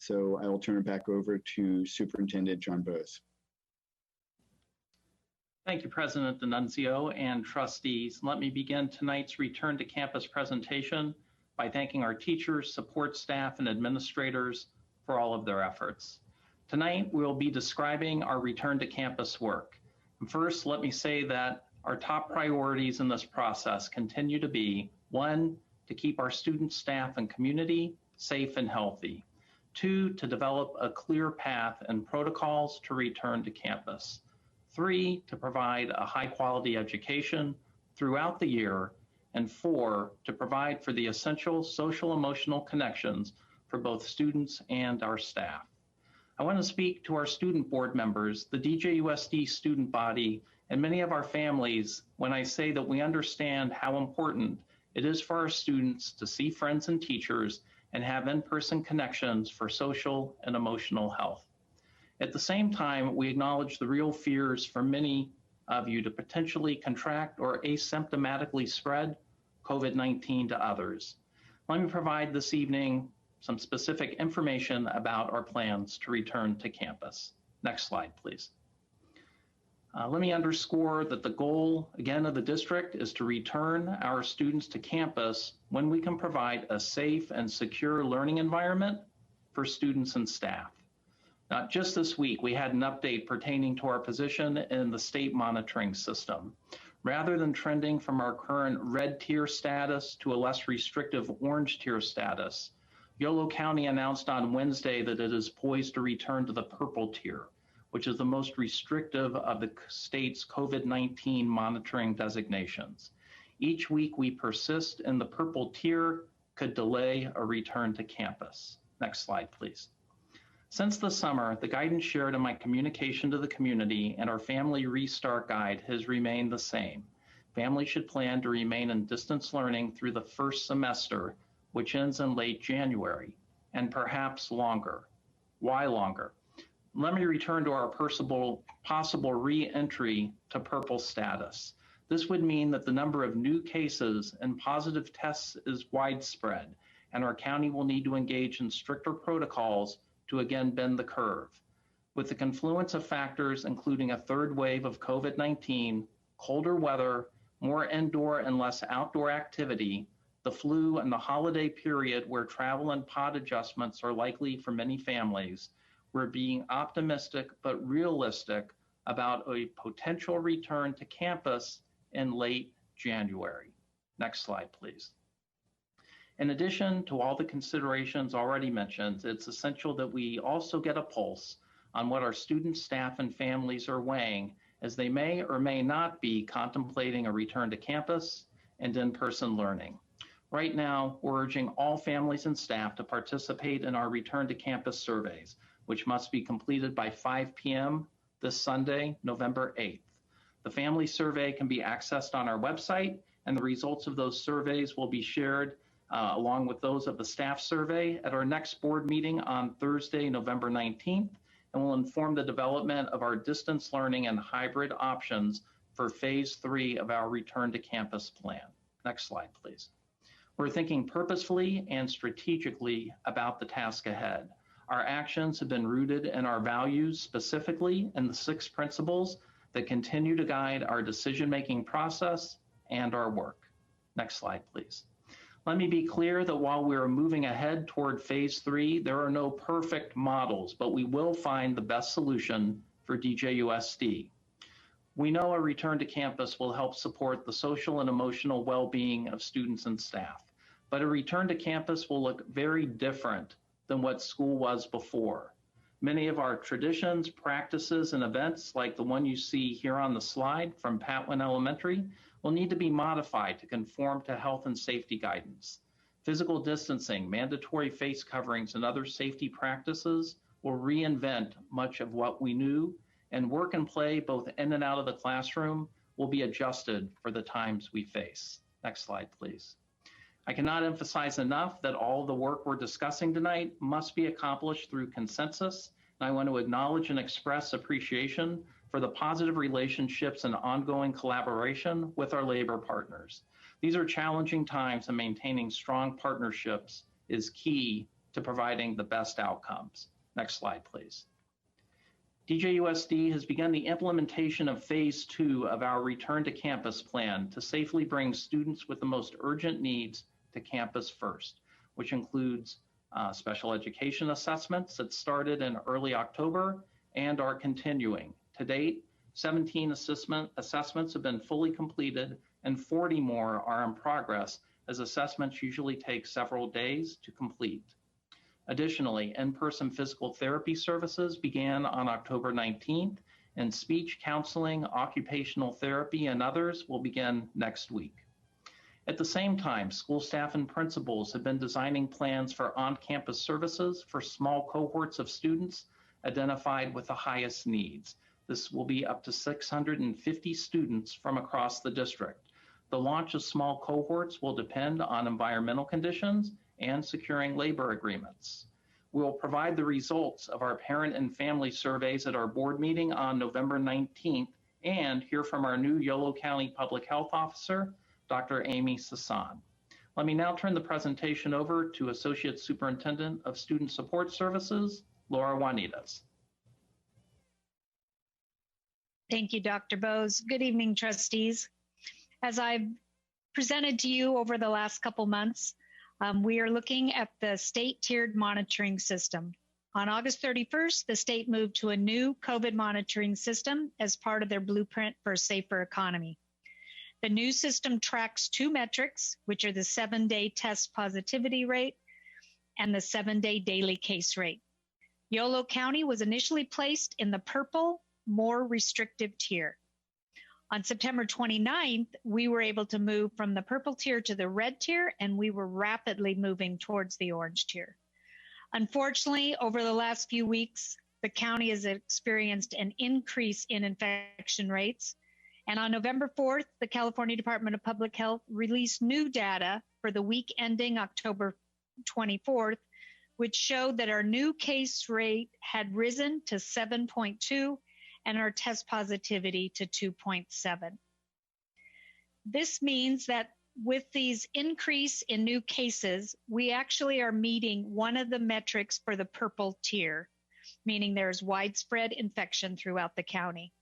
So I will turn it back over to Superintendent John Bose. Thank you, President D'Annunzio and trustees. Let me begin tonight's Return to Campus presentation by thanking our teachers, support staff, and administrators for all of their efforts. Tonight, we'll be describing our Return to Campus work. First, let me say that our top priorities in this process continue to be: 1, to keep our students, staff, and community safe and healthy; 2, to develop a clear path and protocols to return to campus; 3, to provide a high-quality education throughout the year; and 4, to provide for the essential social-emotional connections for both students and our staff. I want to speak to our student board members, the DJUSD student body, and many of our families when I say that we understand how important it is for our students to see friends and teachers and have in-person connections for social and emotional health. At the same time, we acknowledge the real fears for many of you to potentially contract or asymptomatically spread COVID-19 to others. Let me provide this evening some specific information about our plans to return to campus. Next slide, please. Let me underscore that the goal, again, of the district is to return our students to campus when we can provide a safe and secure learning environment for students and staff. Just this week, we had an update pertaining to our position in the state monitoring system. Rather than trending from our current red tier status to a less restrictive orange tier status, Yolo County announced on Wednesday that it is poised to return to the purple tier, which is the most restrictive of the state's COVID-19 monitoring designations. Each week we persist in the purple tier could delay a return to campus. Next slide, please. Since the summer, the guidance shared in my communication to the community and our family restart guide has remained the same. Families should plan to remain in distance learning through the first semester, which ends in late January, and perhaps longer. Why longer? Let me return to our possible re-entry to purple status. This would mean that the number of new cases and positive tests is widespread, and our county will need to engage in stricter protocols to again bend the curve. With the confluence of factors, including a third wave of COVID-19, colder weather, more indoor and less outdoor activity, the flu, and the holiday period where travel and pod adjustments are likely for many families, we're being optimistic but realistic about a potential return to campus in late January. Next slide, please. In addition to all the considerations already mentioned, it's essential that we also get a pulse on what our students, staff, and families are weighing as they may or may not be contemplating a return to campus and in-person learning. Right now, we're urging all families and staff to participate in our return to campus surveys, which must be completed by 5 p.m. this Sunday, November 8th. The family survey can be accessed on our website, and the results of those surveys will be shared along with those of the staff survey at our next board meeting on Thursday, November 19th, and will inform the development of our distance learning and hybrid options for phase 3 of our return to campus plan. Next slide, please. We're thinking purposefully and strategically about the task ahead. Our actions have been rooted in our values, specifically in the 6 principles that continue to guide our decision-making process and our work. Next slide, please. Let me be clear that while we are moving ahead toward phase 3, there are no perfect models, but we will find the best solution for DJUSD. We know a return to campus will help support the social and emotional well-being of students and staff, but a return to campus will look very different than what school was before. Many of our traditions, practices, and events, like the one you see here on the slide from Patwin Elementary, will need to be modified to conform to health and safety guidance. Physical distancing, mandatory face coverings, and other safety practices will reinvent much of what we knew, and work and play, both in and out of the classroom, will be adjusted for the times we face. Next slide, please. I cannot emphasize enough that all the work we're discussing tonight must be accomplished through consensus, and I want to acknowledge and express appreciation for the positive relationships and ongoing collaboration with our labor partners. These are challenging times, and maintaining strong partnerships is key to providing the best outcomes. Next slide, please. DJUSD has begun the implementation of phase 2 of our return to campus plan to safely bring students with the most urgent needs to campus first, which includes special education assessments that started in early October and are continuing. To date, 17 assessments have been fully completed and 40 more are in progress, as assessments usually take several days to complete. Additionally, in-person physical therapy services began on October 19th, and speech, counseling, occupational therapy, and others will begin next week. At the same time, school staff and principals have been designing plans for on-campus services for small cohorts of students identified with the highest needs. This will be up to 650 students from across the district. The launch of small cohorts will depend on environmental conditions and securing labor agreements. We will provide the results of our parent and family surveys at our board meeting on November 19th and hear from our new Yolo County Public Health Officer, Dr. Amy Sasan. Let me now turn the presentation over to Associate Superintendent of Student Support Services, Laura Juanitas. Thank you, Dr. Bose. Good evening, trustees. As I've presented to you over the last couple months, we are looking at the state tiered monitoring system. On August 31st, the state moved to a new COVID monitoring system as part of their blueprint for a safer economy. The new system tracks two metrics, which are the 7-day test positivity rate and the 7-day daily case rate. Yolo County was initially placed in the purple, more restrictive tier. On September 29th, we were able to move from the purple tier to the red tier, and we were rapidly moving towards the orange tier. Unfortunately, over the last few weeks, the county has experienced an increase in infection rates. And on November 4th, the California Department of Public Health released new data for the week ending October 24th, which showed that our new case rate had risen to 7.2 and our test positivity to 2.7. This means that with these increase in new cases, we actually are meeting one of the metrics for the purple tier, meaning there's widespread infection throughout the county.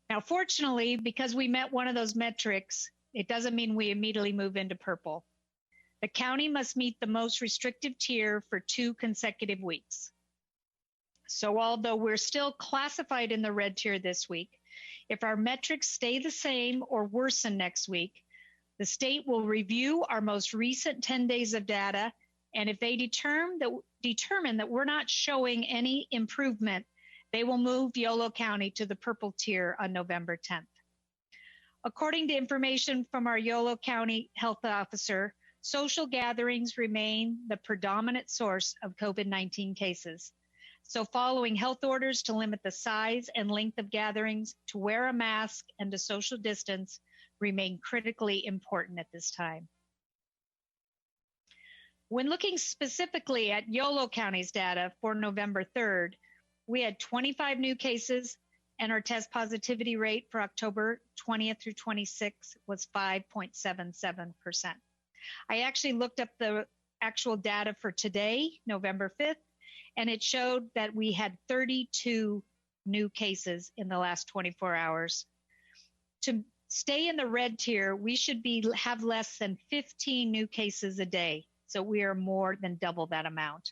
Now, fortunately, because we met one of those metrics, it doesn't mean we immediately move into purple. The county must meet the most restrictive tier for 2 consecutive weeks. So although we're still classified in the red tier this week, if our metrics stay the same or worsen next week, the state will review our most recent 10 days of data, and if they determine that we're not showing any improvement, they will move Yolo County to the purple tier on November 10th. According to information from our Yolo County Health Officer, social gatherings remain the predominant source of COVID-19 cases. So following health orders to limit the size and length of gatherings, to wear a mask, and to social distance remain critically important at this time. When looking specifically at Yolo County's data for November 3rd, we had 25 new cases, and our test positivity rate for October 20th through 26th was 5.77%. I actually looked up the actual data for today, November 5th, and it showed that we had 32 new cases in the last 24 hours. To stay in the red tier, we should have less than 15 new cases a day, so we are more than double that amount.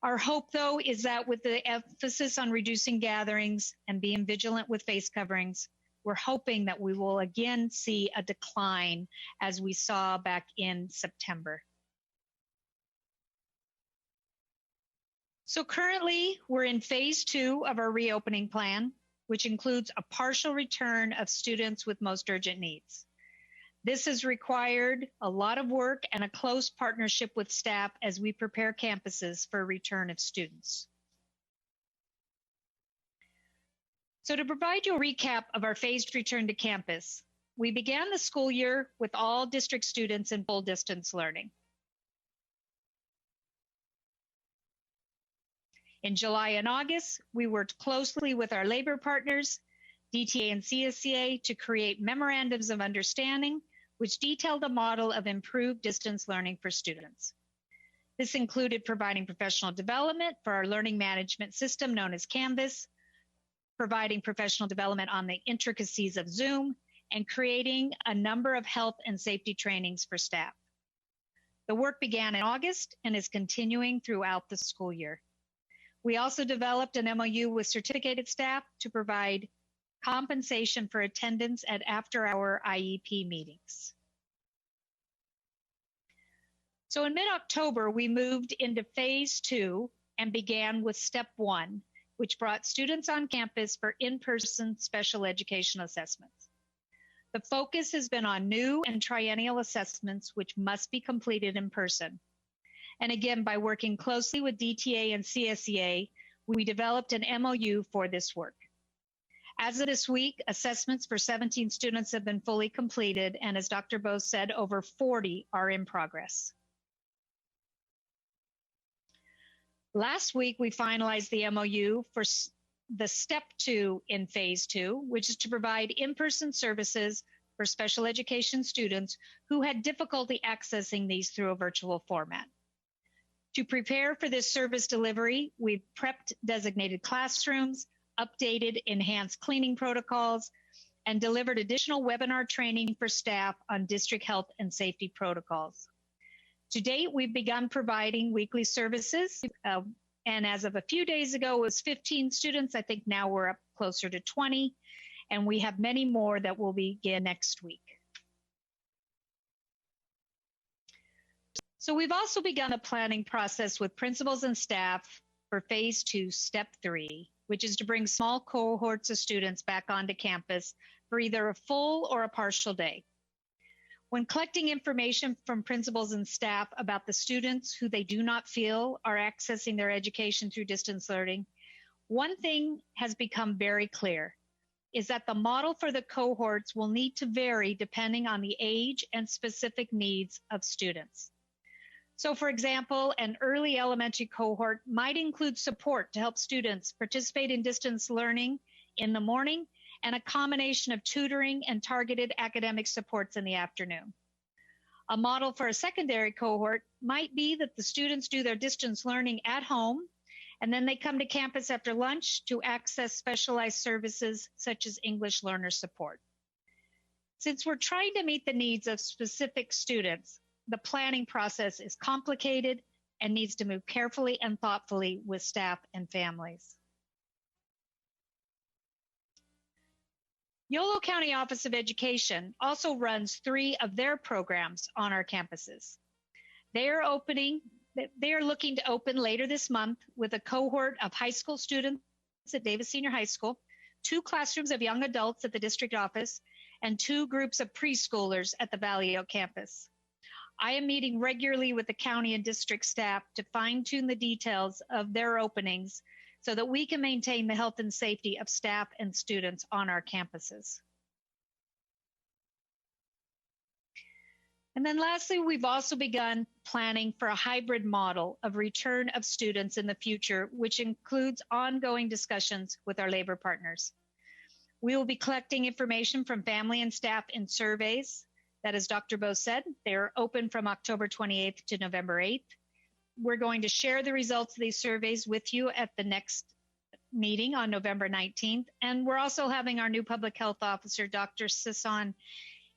Our hope, though, is that with the emphasis on reducing gatherings and being vigilant with face coverings, we're hoping that we will again see a decline as we saw back in September. So currently, we're in phase 2 of our reopening plan, which includes a partial return of students with most urgent needs. This has required a lot of work and a close partnership with staff as we prepare campuses for a return of students. So to provide you a recap of our phased return to campus, we began the school year with all district students in full distance learning. In July and August, we worked closely with our labor partners, DTA and CSCA, to create memorandums of understanding, which detailed a model of improved distance learning for students. This included providing professional development for our learning management system known as Canvas, providing professional development on the intricacies of Zoom, and creating a number of health and safety trainings for staff. The work began in August and is continuing throughout the school year. We also developed an MOU with certificated staff to provide compensation for attendance at after-hour IEP meetings. So in mid-October, we moved into phase 2 and began with step 1, which brought students on campus for in-person special education assessments. The focus has been on new and triennial assessments, which must be completed in person. And again, by working closely with DTA and CSEA, we developed an MOU for this work. As of this week, assessments for 17 students have been fully completed, and as Dr. Bose said, over 40 are in progress. Last week, we finalized the MOU for the step 2 in phase 2, which is to provide in-person services for special education students who had difficulty accessing these through a virtual format. To prepare for this service delivery, we've prepped designated classrooms, updated enhanced cleaning protocols, and delivered additional webinar training for staff on district health and safety protocols. To date, we've begun providing weekly services, and as of a few days ago, it was 15 students. I think now we're up closer to 20, and we have many more that will begin next week. So we've also begun a planning process with principals and staff for phase 2, step 3, which is to bring small cohorts of students back onto campus for either a full or a partial day. When collecting information from principals and staff about the students who they do not feel are accessing their education through distance learning, one thing has become very clear, is that the model for the cohorts will need to vary depending on the age and specific needs of students. So for example, an early elementary cohort might include support to help students participate in distance learning in the morning and a combination of tutoring and targeted academic supports in the afternoon. A model for a secondary cohort might be that the students do their distance learning at home, and then they come to campus after lunch to access specialized services such as English learner support. Since we're trying to meet the needs of specific students, the planning process is complicated and needs to move carefully and thoughtfully with staff and families. Yolo County Office of Education also runs 3 of their programs on our campuses. They are looking to open later this month with a cohort of high school students at Davis Senior High School, 2 classrooms of young adults at the district office, and 2 groups of preschoolers at the Valley Oak campus. I am meeting regularly with the county and district staff to fine-tune the details of their openings so that we can maintain the health and safety of staff and students on our campuses. And then lastly, we've also begun planning for a hybrid model of return of students in the future, which includes ongoing discussions with our labor partners. We will be collecting information from family and staff in surveys that, as Dr. Bose said, they're open from October 28th to November 8th. We're going to share the results of these surveys with you at the next meeting on November 19th. And we're also having our new public health officer, Dr. Sisson,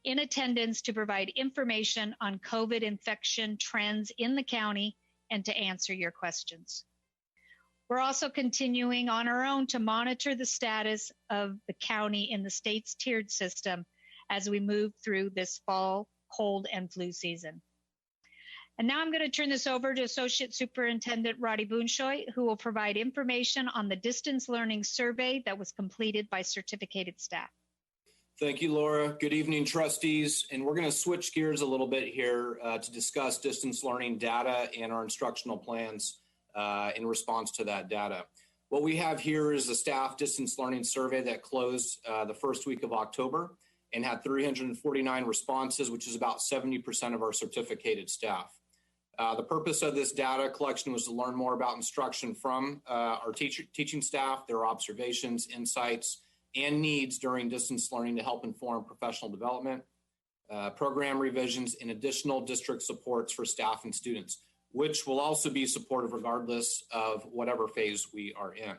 in attendance to provide information on COVID infection trends in the county and to answer your questions. We're also continuing on our own to monitor the status of the county in the state's tiered system as we move through this fall cold and flu season. And now I'm going to turn this over to Associate Superintendent Roddy Boonshoy, who will provide information on the distance learning survey that was completed by certificated staff. Thank you, Laura. Good evening, trustees. And we're going to switch gears a little bit here to discuss distance learning data and our instructional plans in response to that data. What we have here is a staff distance learning survey that closed the first week of October and had 349 responses, which is about 70% of our certificated staff. The purpose of this data collection was to learn more about instruction from our teaching staff, their observations, insights, and needs during distance learning to help inform professional development, program revisions, and additional district supports for staff and students. which will also be supportive regardless of whatever phase we are in.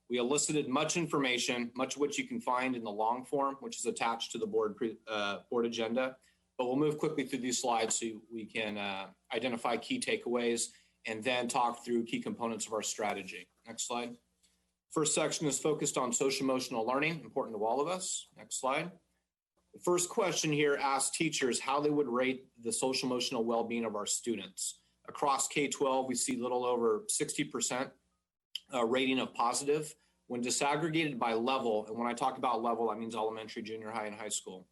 We elicited much information, much of which you can find in the long form, which is attached to the board agenda. But we'll move quickly through these slides so we can identify key takeaways and then talk through key components of our strategy. Next slide. First section is focused on social-emotional learning, important to all of us. Next slide. The first question here asks teachers how they would rate the social-emotional well-being of our students. Across K-12, we see a little over 60% rating of positive. When disaggregated by level, and when I talk about level, that means elementary, junior high, and high school,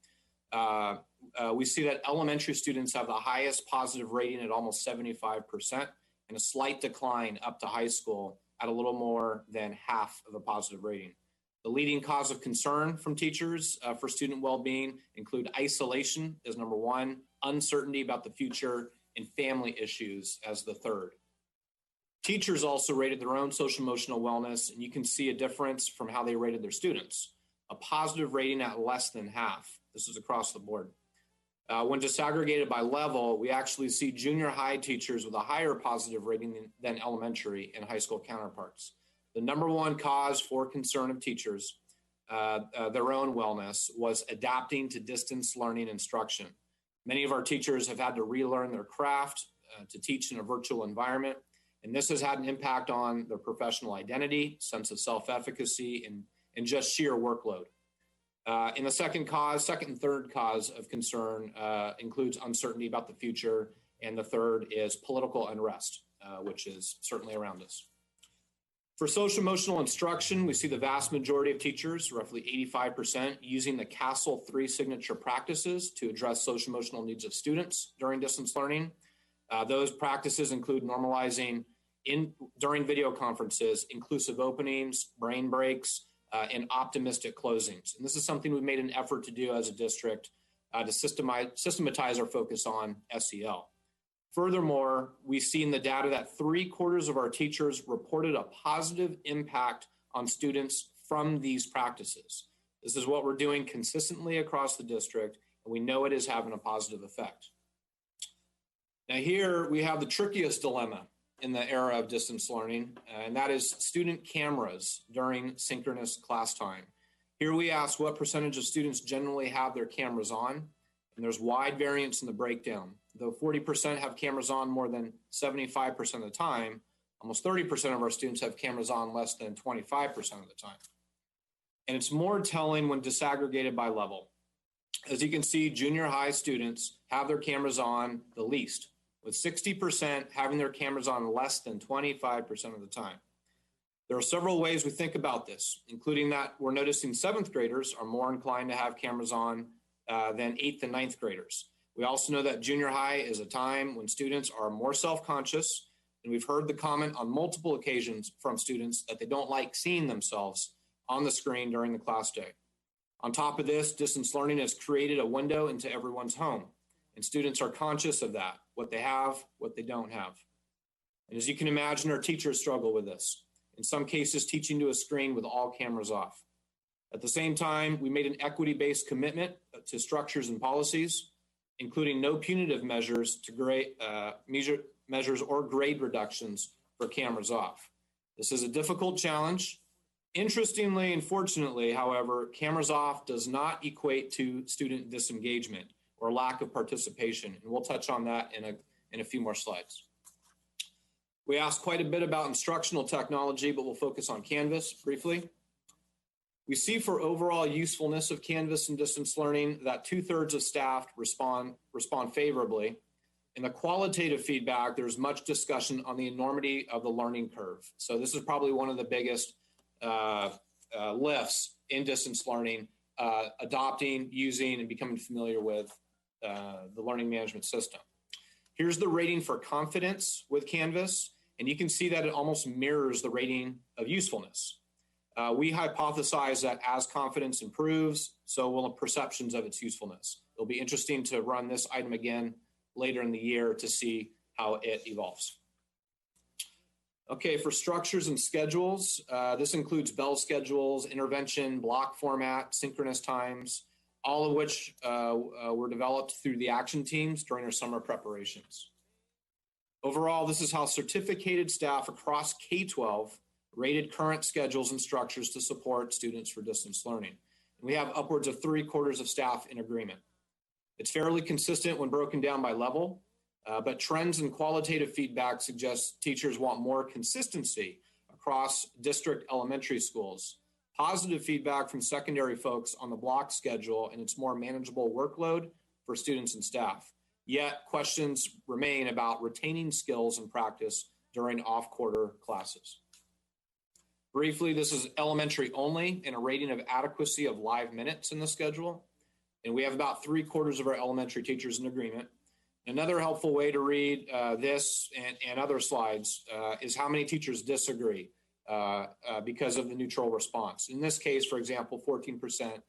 we see that elementary students have the highest positive rating at almost 75% and a slight decline up to high school at a little more than half of a positive rating. The leading cause of concern from teachers for student well-being include isolation as number one, uncertainty about the future, and family issues as the third. Teachers also rated their own social-emotional wellness, and you can see a difference from how they rated their students. A positive rating at less than half. This is across the board. When disaggregated by level, we actually see junior high teachers with a higher positive rating than elementary and high school counterparts. The number one cause for concern of teachers, their own wellness, was adapting to distance learning instruction. Many of our teachers have had to relearn their craft to teach in a virtual environment, and this has had an impact on their professional identity, sense of self-efficacy, and just sheer workload. In the second and third cause of concern includes uncertainty about the future, and the third is political unrest, which is certainly around us. For social-emotional instruction, we see the vast majority of teachers, roughly 85%, using the CASEL 3 signature practices to address social-emotional needs of students during distance learning. Those practices include normalizing during video conferences, inclusive openings, brain breaks, and optimistic closings. And this is something we've made an effort to do as a district to systematize our focus on SEL. Furthermore, we see in the data that 3/4 of our teachers reported a positive impact on students from these practices. This is what we're doing consistently across the district, and we know it is having a positive effect. Now here we have the trickiest dilemma in the era of distance learning, and that is student cameras during synchronous class time. Here we ask what percentage of students generally have their cameras on, and there's wide variance in the breakdown. Though 40% have cameras on more than 75% of the time, almost 30% of our students have cameras on less than 25% of the time. And it's more telling when disaggregated by level. As you can see, junior high students have their cameras on the least, with 60% having their cameras on less than 25% of the time. There are several ways we think about this, including that we're noticing 7th graders are more inclined to have cameras on than 8th and 9th graders. We also know that junior high is a time when students are more self-conscious, and we've heard the comment on multiple occasions from students that they don't like seeing themselves on the screen during the class day. On top of this, distance learning has created a window into everyone's home, and students are conscious of that, what they have, what they don't have. And as you can imagine, our teachers struggle with this. In some cases, teaching to a screen with all cameras off. At the same time, we made an equity-based commitment to structures and policies, including no punitive measures measures or grade reductions for cameras off. This is a difficult challenge. Interestingly and fortunately, however, cameras off does not equate to student disengagement or lack of participation, and we'll touch on that in a few more slides. We asked quite a bit about instructional technology, but we'll focus on Canvas briefly. We see for overall usefulness of Canvas and distance learning that 2/3 of staff respond favorably. In the qualitative feedback, there's much discussion on the enormity of the learning curve. So this is probably one of the biggest lifts in distance learning, adopting, using, and becoming familiar with the learning management system. Here's the rating for confidence with Canvas, and you can see that it almost mirrors the rating of usefulness. We hypothesize that as confidence improves, so will perceptions of its usefulness. It'll be interesting to run this item again later in the year to see how it evolves. Okay, for structures and schedules, this includes bell schedules, intervention, block format, synchronous times, all of which were developed through the action teams during our summer preparations. Overall, this is how certificated staff across K-12 rated current schedules and structures to support students for distance learning. And we have upwards of 3/4 of staff in agreement. It's fairly consistent when broken down by level, but trends and qualitative feedback suggest teachers want more consistency across district elementary schools. Positive feedback from secondary folks on the block schedule and its more manageable workload for students and staff. Yet questions remain about retaining skills and practice during off-quarter classes. Briefly, this is elementary only and a rating of adequacy of live minutes in the schedule. And we have about 3/4 of our elementary teachers in agreement. Another helpful way to read this and other slides is how many teachers disagree because of the neutral response. In this case, for example, 14%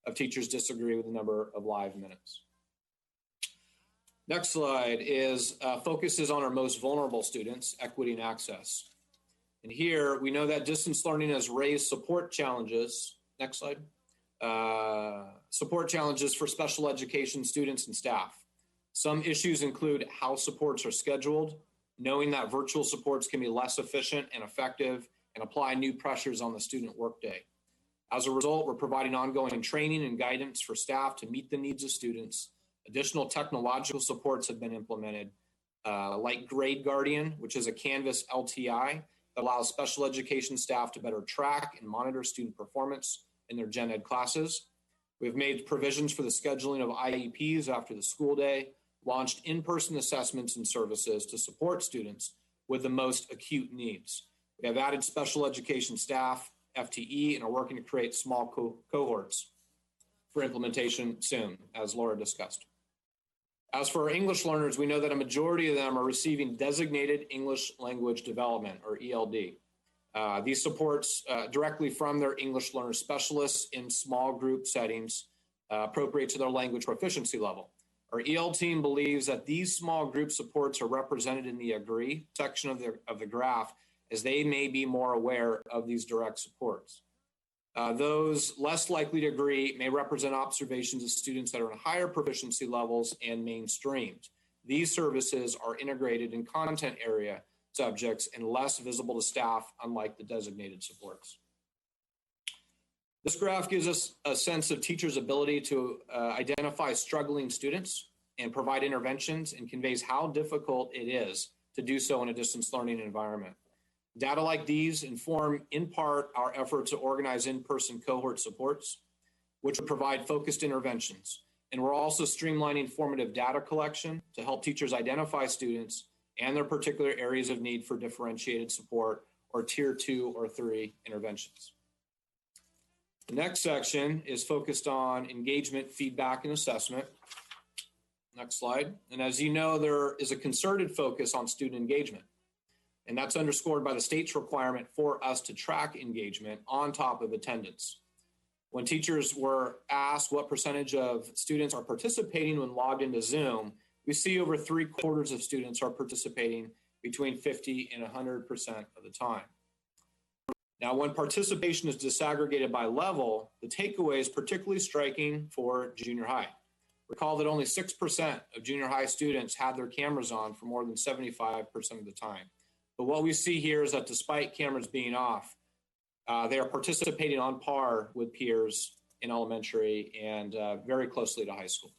of teachers disagree with the number of live minutes. Next slide focuses on our most vulnerable students, equity and access. And here we know that distance learning has raised support challenges. Next slide. Support challenges for special education students and staff. Some issues include how supports are scheduled, knowing that virtual supports can be less efficient and effective and apply new pressures on the student workday. As a result, we're providing ongoing training and guidance for staff to meet the needs of students. Additional technological supports have been implemented, like Grade Guardian, which is a Canvas LTI that allows special education staff to better track and monitor student performance in their gen ed classes. We've made provisions for the scheduling of IEPs after the school day, launched in-person assessments and services to support students with the most acute needs. We have added special education staff, FTE, and are working to create small cohorts for implementation soon, as Laura discussed. As for our English learners, we know that a majority of them are receiving designated English language development, or ELD. These supports directly from their English learner specialists in small group settings appropriate to their language proficiency level. Our EL team believes that these small group supports are represented in the agree section of the graph, as they may be more aware of these direct supports. Those less likely to agree may represent observations of students that are in higher proficiency levels and mainstreamed. These services are integrated in content area subjects and less visible to staff, unlike the designated supports. This graph gives us a sense of teachers' ability to identify struggling students and provide interventions, and conveys how difficult it is to do so in a distance learning environment. Data like these inform, in part, our effort to organize in-person cohort supports, which would provide focused interventions. And we're also streamlining formative data collection to help teachers identify students and their particular areas of need for differentiated support or tier 2 or 3 interventions. The next section is focused on engagement, feedback, and assessment. Next slide. And as you know, there is a concerted focus on student engagement. And that's underscored by the state's requirement for us to track engagement on top of attendance. When teachers were asked what percentage of students are participating when logged into Zoom, we see over 3/4 of students are participating between 50 and 100% of the time. Now, when participation is disaggregated by level, the takeaway is particularly striking for junior high. Recall that only 6% of junior high students had their cameras on for more than 75% of the time. But what we see here is that despite cameras being off, they are participating on par with peers in elementary and very closely to high school.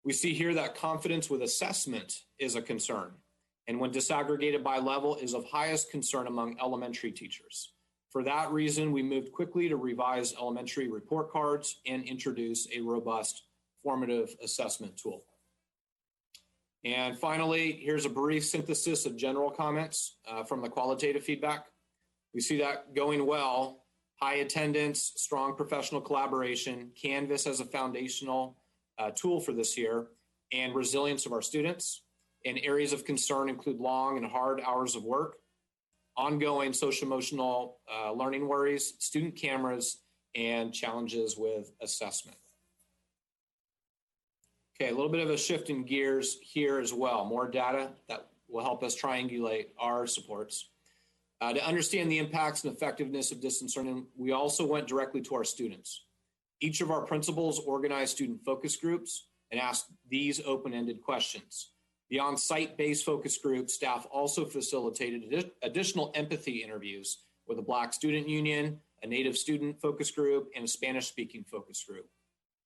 We see here that confidence with assessment is a concern, and when disaggregated by level is of highest concern among elementary teachers. For that reason, we moved quickly to revise elementary report cards and introduce a robust formative assessment tool. And finally, here's a brief synthesis of general comments from the qualitative feedback. We see that going well: high attendance, strong professional collaboration, Canvas as a foundational tool for this year, and resilience of our students. And areas of concern include long and hard hours of work, ongoing social emotional learning worries, student cameras, and challenges with assessment. Okay, a little bit of a shift in gears here as well. More data that will help us triangulate our supports. To understand the impacts and effectiveness of distance learning, we also went directly to our students. Each of our principals organized student focus groups and asked these open-ended questions. Beyond site-based focus groups, staff also facilitated additional empathy interviews with a Black student union, a Native student focus group, and a Spanish-speaking focus group.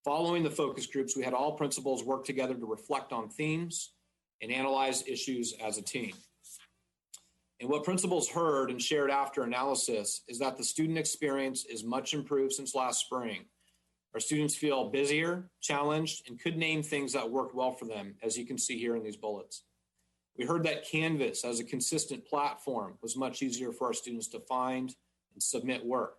Following the focus groups, we had all principals work together to reflect on themes and analyze issues as a team. And what principals heard and shared after analysis is that the student experience is much improved since last spring. Our students feel busier, challenged, and could name things that worked well for them, as you can see here in these bullets. We heard that Canvas as a consistent platform was much easier for our students to find and submit work.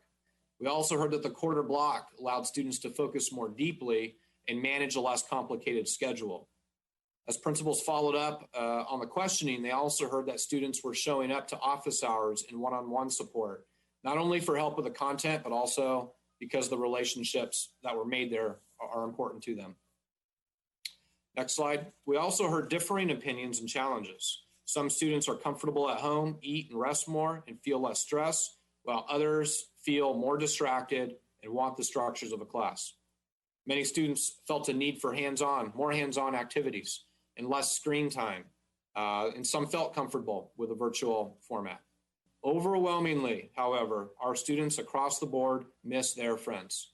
We also heard that the quarter block allowed students to focus more deeply and manage a less complicated schedule. As principals followed up on the questioning, they also heard that students were showing up to office hours and one-on-one support, not only for help with the content, but also because the relationships that were made there are important to them. Next slide. We also heard differing opinions and challenges. Some students are comfortable at home, eat and rest more, and feel less stress, while others feel more distracted and want the structures of a class. Many students felt a need for more hands-on activities and less screen time, and some felt comfortable with a virtual format. Overwhelmingly, however, our students across the board miss their friends.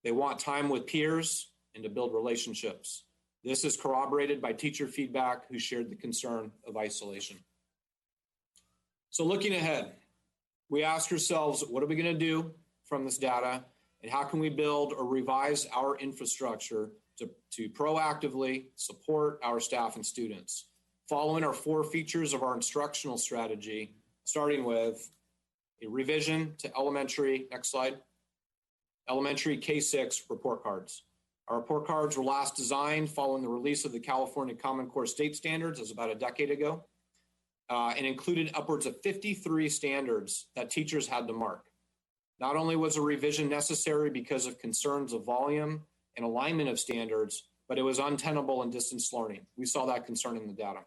They want time with peers and to build relationships. This is corroborated by teacher feedback who shared the concern of isolation. So looking ahead, we ask ourselves, what are we going to do from this data, and how can we build or revise our infrastructure to proactively support our staff and students? Following our 4 features of our instructional strategy, starting with a revision to elementary, next slide, elementary K-6 report cards. Our report cards were last designed following the release of the California Common Core State Standards, as about a decade ago, and included upwards of 53 standards that teachers had to mark. Not only was a revision necessary because of concerns of volume and alignment of standards, but it was untenable in distance learning. We saw that concern in the data.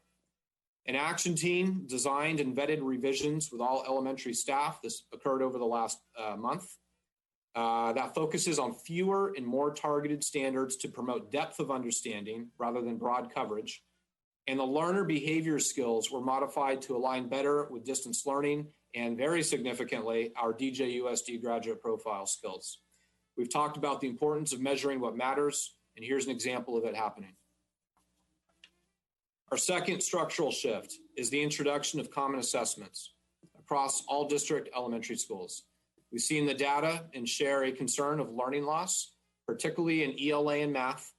An action team designed and vetted revisions with all elementary staff. This occurred over the last month. That focuses on fewer and more targeted standards to promote depth of understanding rather than broad coverage. And the learner behavior skills were modified to align better with distance learning and, very significantly, our DJUSD graduate profile skills. We've talked about the importance of measuring what matters, and here's an example of it happening. Our second structural shift is the introduction of common assessments across all district elementary schools. We've seen the data and share a concern of learning loss, particularly in ELA and math.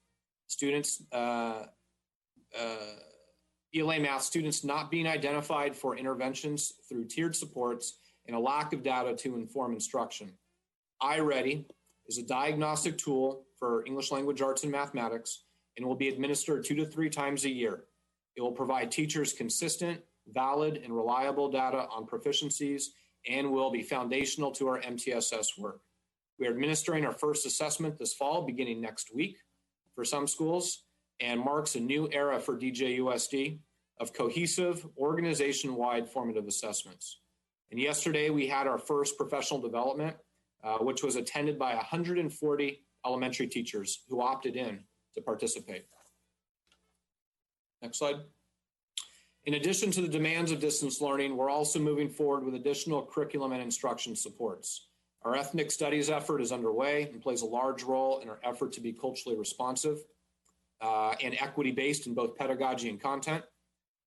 ELA math students not being identified for interventions through tiered supports and a lack of data to inform instruction. iReady is a diagnostic tool for English language arts and mathematics and will be administered 2 to 3 times a year. It will provide teachers consistent, valid, and reliable data on proficiencies and will be foundational to our MTSS work. We are administering our first assessment this fall, beginning next week for some schools, and marks a new era for DJUSD of cohesive, organization-wide formative assessments. And yesterday, we had our first professional development, which was attended by 140 elementary teachers who opted in to participate. Next slide. In addition to the demands of distance learning, we're also moving forward with additional curriculum and instruction supports. Our ethnic studies effort is underway and plays a large role in our effort to be culturally responsive and equity-based in both pedagogy and content.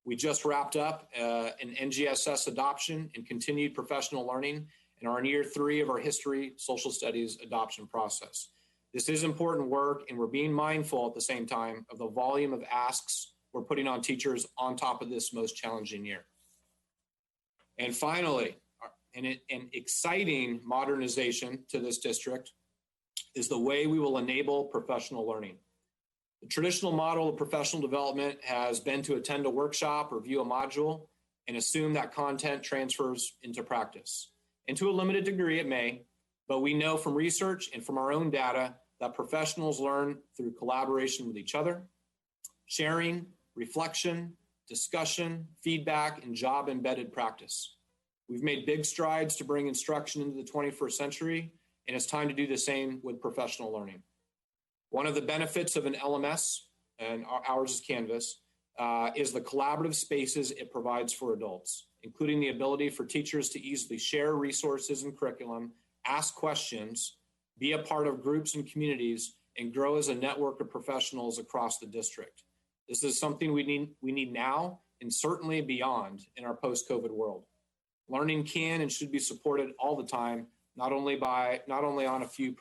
We just wrapped up an NGSS adoption and continued professional learning and are in year 3 of our history social studies adoption process. This is important work, and we're being mindful at the same time of the volume of asks we're putting on teachers on top of this most challenging year. And finally, an exciting modernization to this district is the way we will enable professional learning. The traditional model of professional development has been to attend a workshop or view a module and assume that content transfers into practice. And to a limited degree, it may, but we know from research and from our own data that professionals learn through collaboration with each other, sharing, reflection, discussion, feedback, and job-embedded practice. We've made big strides to bring instruction into the 21st century, and it's time to do the same with professional learning. One of the benefits of an LMS, and ours is Canvas, is the collaborative spaces it provides for adults, including the ability for teachers to easily share resources and curriculum, ask questions, be a part of groups and communities, and grow as a network of professionals across the district. This is something we need now and certainly beyond in our post-COVID world. Learning can and should be supported all the time, not only on a few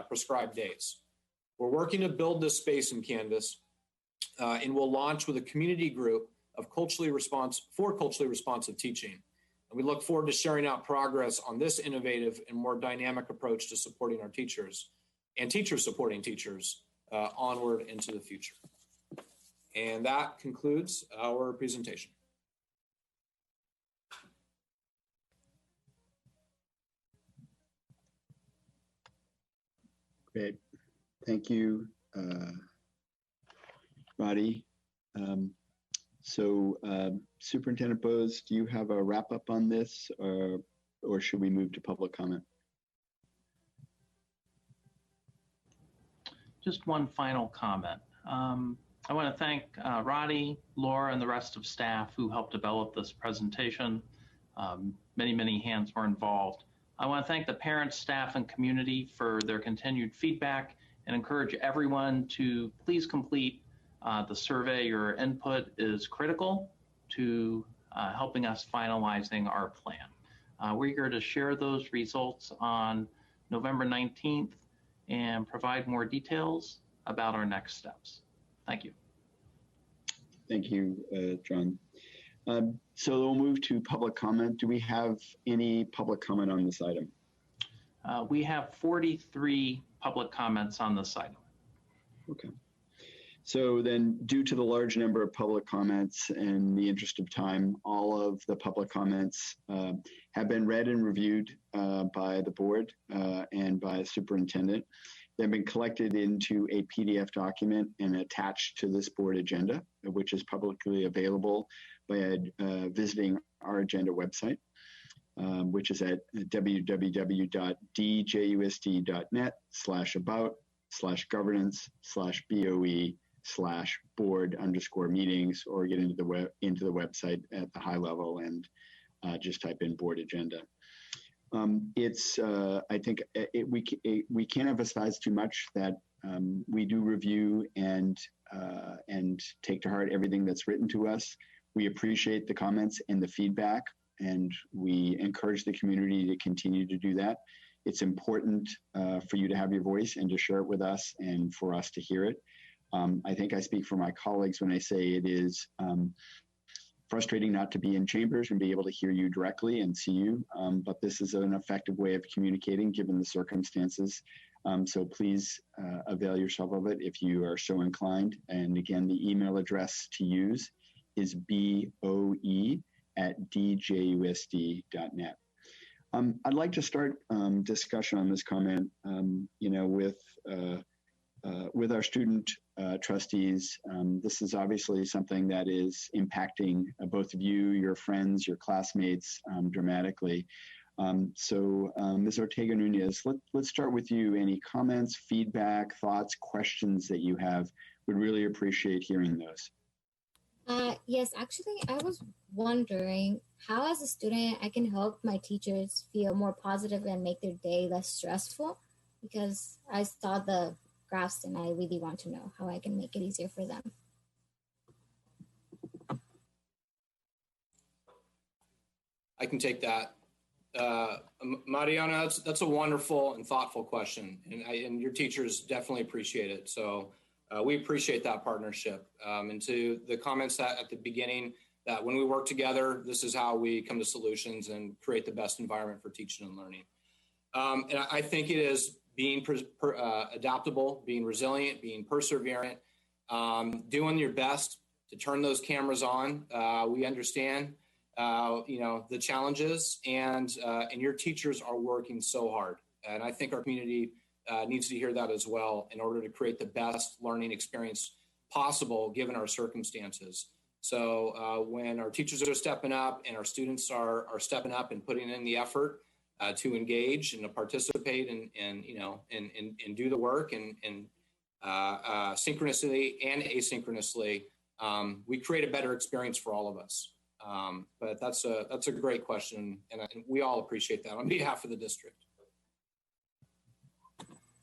prescribed days. We're working to build this space in Canvas, and we'll launch with a community group of culturally responsive teaching. And we look forward to sharing out progress on this innovative and more dynamic approach to supporting our teachers and teachers supporting teachers onward into the future. And that concludes our presentation. Great. Thank you, Roddy. Superintendent Bose, do you have a wrap up on this, or should we move to public comment? Just one final comment. I want to thank Roddy, Laura, and the rest of staff who helped develop this presentation. Many hands were involved. I want to thank the parents, staff, and community for their continued feedback and encourage everyone to please complete the survey. Your input is critical to helping us finalizing our plan. We're eager to share those results on November 19th and provide more details about our next steps. Thank you. Thank you, John. So we'll move to public comment. Do we have any public comment on this item? We have 43 public comments on this item. Okay. So then, due to the large number of public comments and the interest of time, all of the public comments have been read and reviewed by the board and by the superintendent. They've been collected into a PDF document and attached to this board agenda, which is publicly available by visiting our agenda website, which is at www.djusd.net/about/governance/board_meetings, or get into the website at the high level and just type in board agenda. I think we can't emphasize too much that we do review and take to heart everything that's written to us. We appreciate the comments and the feedback, and we encourage the community to continue to do that. It's important for you to have your voice and to share it with us and for us to hear it. I think I speak for my colleagues when I say it is frustrating not to be in chambers and be able to hear you directly and see you, but this is an effective way of communicating given the circumstances. So please avail yourself of it if you are so inclined. And again, the email address to use is boe@djusd.net. I'd like to start discussion on this comment, with our student trustees. This is obviously something that is impacting both of you, your friends, your classmates dramatically. Ms. Ortega-Nunez, let's start with you. Any comments, feedback, thoughts, questions that you have? Would really appreciate hearing those. Yes, actually, I was wondering how, as a student, I can help my teachers feel more positive and make their day less stressful, because I saw the graphs and I really want to know how I can make it easier for them. I can take that. Mariana, that's a wonderful and thoughtful question, and your teachers definitely appreciate it. So we appreciate that partnership. And to the comments at the beginning, that when we work together, this is how we come to solutions and create the best environment for teaching and learning. And I think it is being adaptable, being resilient, being perseverant, doing your best to turn those cameras on. We understand, the challenges, and your teachers are working so hard. And I think our community needs to hear that as well in order to create the best learning experience possible given our circumstances. So when our teachers are stepping up and our students are stepping up and putting in the effort to engage and to participate and do the work and synchronously and asynchronously, we create a better experience for all of us. But that's a great question, and we all appreciate that on behalf of the district.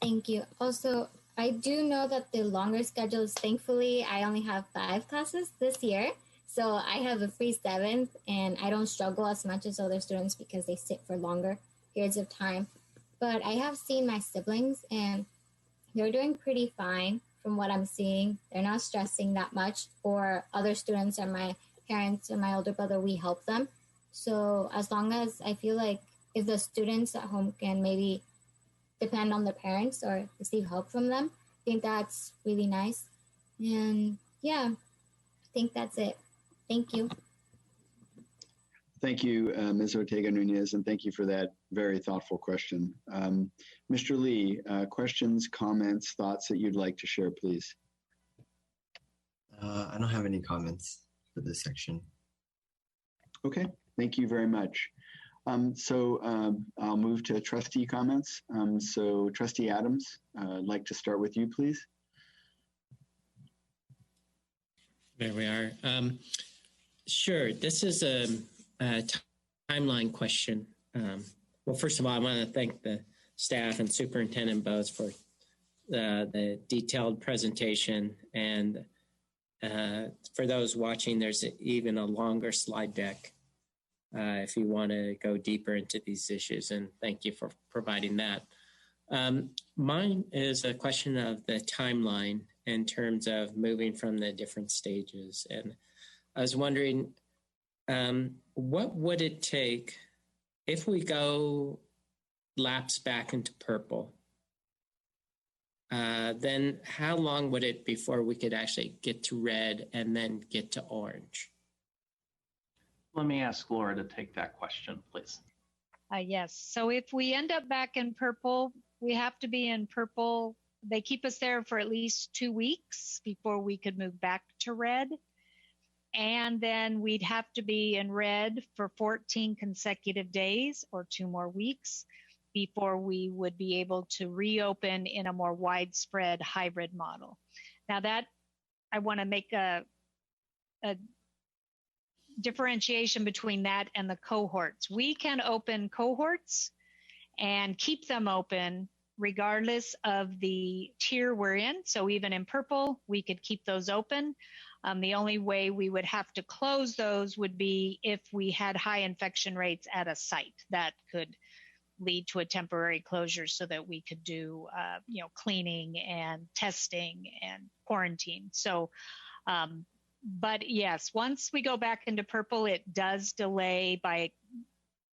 Thank you. Also, I do know that the longer schedules, thankfully, I only have 5 classes this year. So I have a free 7th, and I don't struggle as much as other students because they sit for longer periods of time. But I have seen my siblings, and they're doing pretty fine from what I'm seeing. They're not stressing that much. Or other students and my parents and my older brother, we help them. So as long as I feel like if the students at home can maybe depend on their parents or receive help from them, I think that's really nice. And yeah, I think that's it. Thank you. Thank you, Ms. Ortega-Nunez, and thank you for that very thoughtful question. Mr. Lee, questions, comments, thoughts that you'd like to share, please? I don't have any comments for this section. Okay, thank you very much. I'll move to trustee comments. So Trustee Adams, I'd like to start with you, please. There we are. Sure, this is a timeline question. Well, first of all, I want to thank the staff and Superintendent Bose for the detailed presentation. And for those watching, there's even a longer slide deck if you want to go deeper into these issues. And thank you for providing that. Mine is a question of the timeline in terms of moving from the different stages. And I was wondering, what would it take if we go lapse back into purple? Then how long would it before we could actually get to red and then get to orange? Let me ask Laura to take that question, please. Yes. So if we end up back in purple, we have to be in purple. They keep us there for at least 2 weeks before we could move back to red. And then we'd have to be in red for 14 consecutive days or 2 more weeks before we would be able to reopen in a more widespread hybrid model. Now that I want to make a differentiation between that and the cohorts. We can open cohorts and keep them open regardless of the tier we're in. So even in purple, we could keep those open. The only way we would have to close those would be if we had high infection rates at a site. That could lead to a temporary closure so that we could do, cleaning and testing and quarantine. So, but yes, once we go back into purple, it does delay by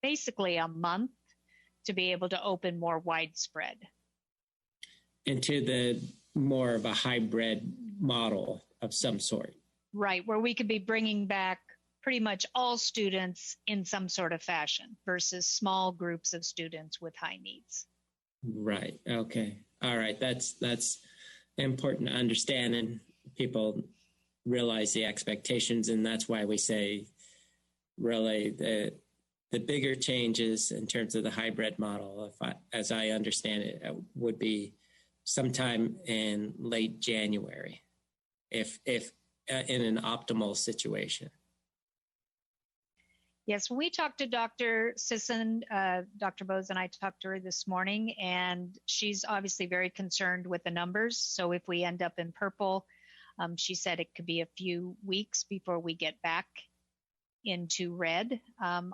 basically a month to be able to open more widespread. Into the more of a hybrid model of some sort. Right, where we could be bringing back pretty much all students in some sort of fashion versus small groups of students with high needs. Right, okay. All right, that's important to understand, and people realize the expectations, and that's why we say really the bigger changes in terms of the hybrid model, as I understand it, would be sometime in late January, if in an optimal situation. Yes, when we talked to Dr. Sisson, Dr. Bose and I talked to her this morning, and she's obviously very concerned with the numbers. So if we end up in purple, she said it could be a few weeks before we get back into red.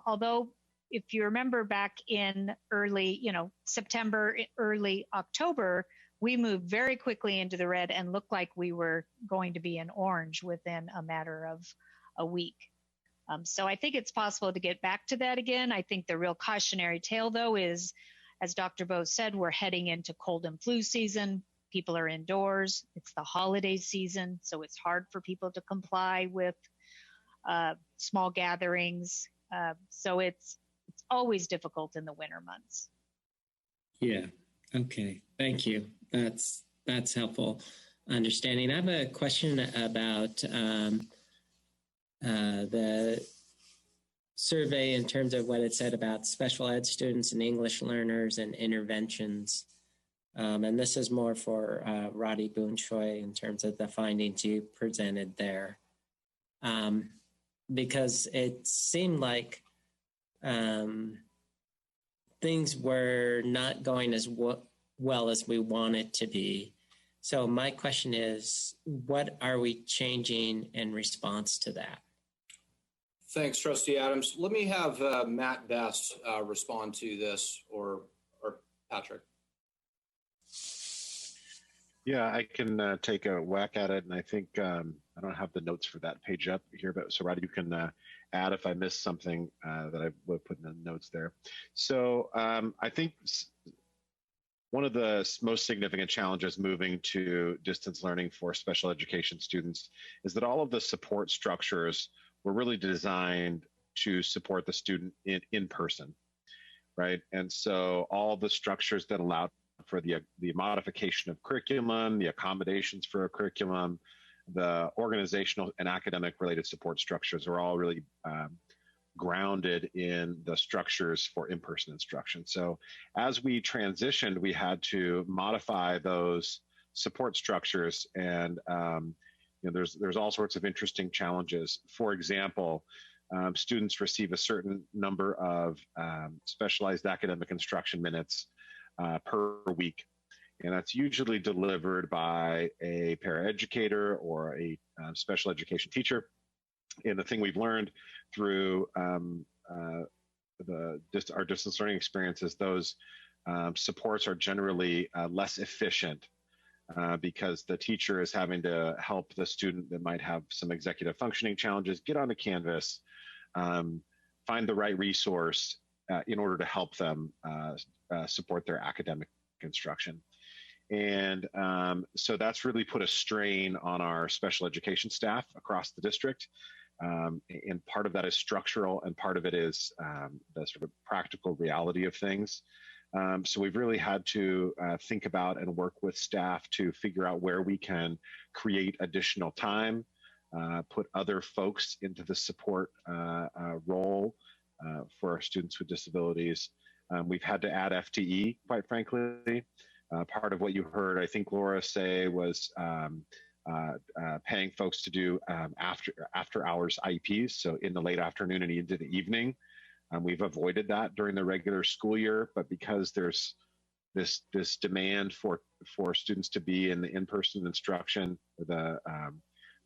Although, if you remember back in early, September, early October, we moved very quickly into the red and looked like we were going to be in orange within a matter of a week. So I think it's possible to get back to that again. I think the real cautionary tale, though, is, as Dr. Bose said, we're heading into cold and flu season. People are indoors. It's the holiday season, so it's hard for people to comply with small gatherings. So it's always difficult in the winter months. Yeah. Okay. Thank you. That's helpful understanding. I have a question about the survey in terms of what it said about special ed students and English learners and interventions. And this is more for Roddy Boonshoy in terms of the findings you presented there. because it seemed like things were not going as well as we wanted to be. So my question is, what are we changing in response to that? Thanks, Trustee Adams. Let me have Matt Best respond to this, or Patrick. Yeah, I can take a whack at it, and I think I don't have the notes for that page up here, but so Roddy, you can add if I missed something that I would put in the notes there. So I think one of the most significant challenges moving to distance learning for special education students is that all of the support structures were really designed to support the student in person, right? And so all the structures that allowed for the modification of curriculum, the accommodations for a curriculum, the organizational and academic related support structures are all really grounded in the structures for in-person instruction. So as we transitioned, we had to modify those support structures, and there's all sorts of interesting challenges. For example, students receive a certain number of specialized academic instruction minutes per week, and that's usually delivered by a paraeducator or a special education teacher. And the thing we've learned through our distance learning experience is those supports are generally less efficient because the teacher is having to help the student that might have some executive functioning challenges get onto Canvas, find the right resource in order to help them support their academic instruction. And so that's really put a strain on our special education staff across the district. And part of that is structural, and part of it is the sort of practical reality of things. So we've really had to think about and work with staff to figure out where we can create additional time, put other folks into the support role for our students with disabilities. We've had to add FTE, quite frankly. Part of what you heard, I think, Laura say was paying folks to do after hours IEPs, so in the late afternoon and into the evening. We've avoided that during the regular school year, but because there's this demand for students to be in the in-person instruction, the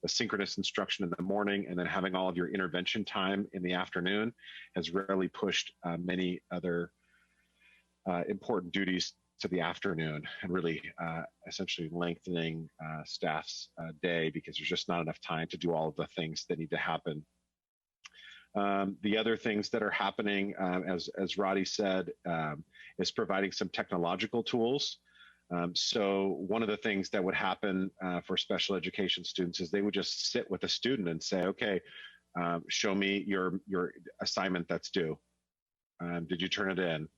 synchronous instruction in the morning, and then having all of your intervention time in the afternoon has really pushed many other important duties to the afternoon, and really essentially lengthening staff's day because there's just not enough time to do all of the things that need to happen. The other things that are happening, as Roddy said, is providing some technological tools. So one of the things that would happen for special education students is they would just sit with a student and say, okay, show me your assignment that's due. Did you turn it in?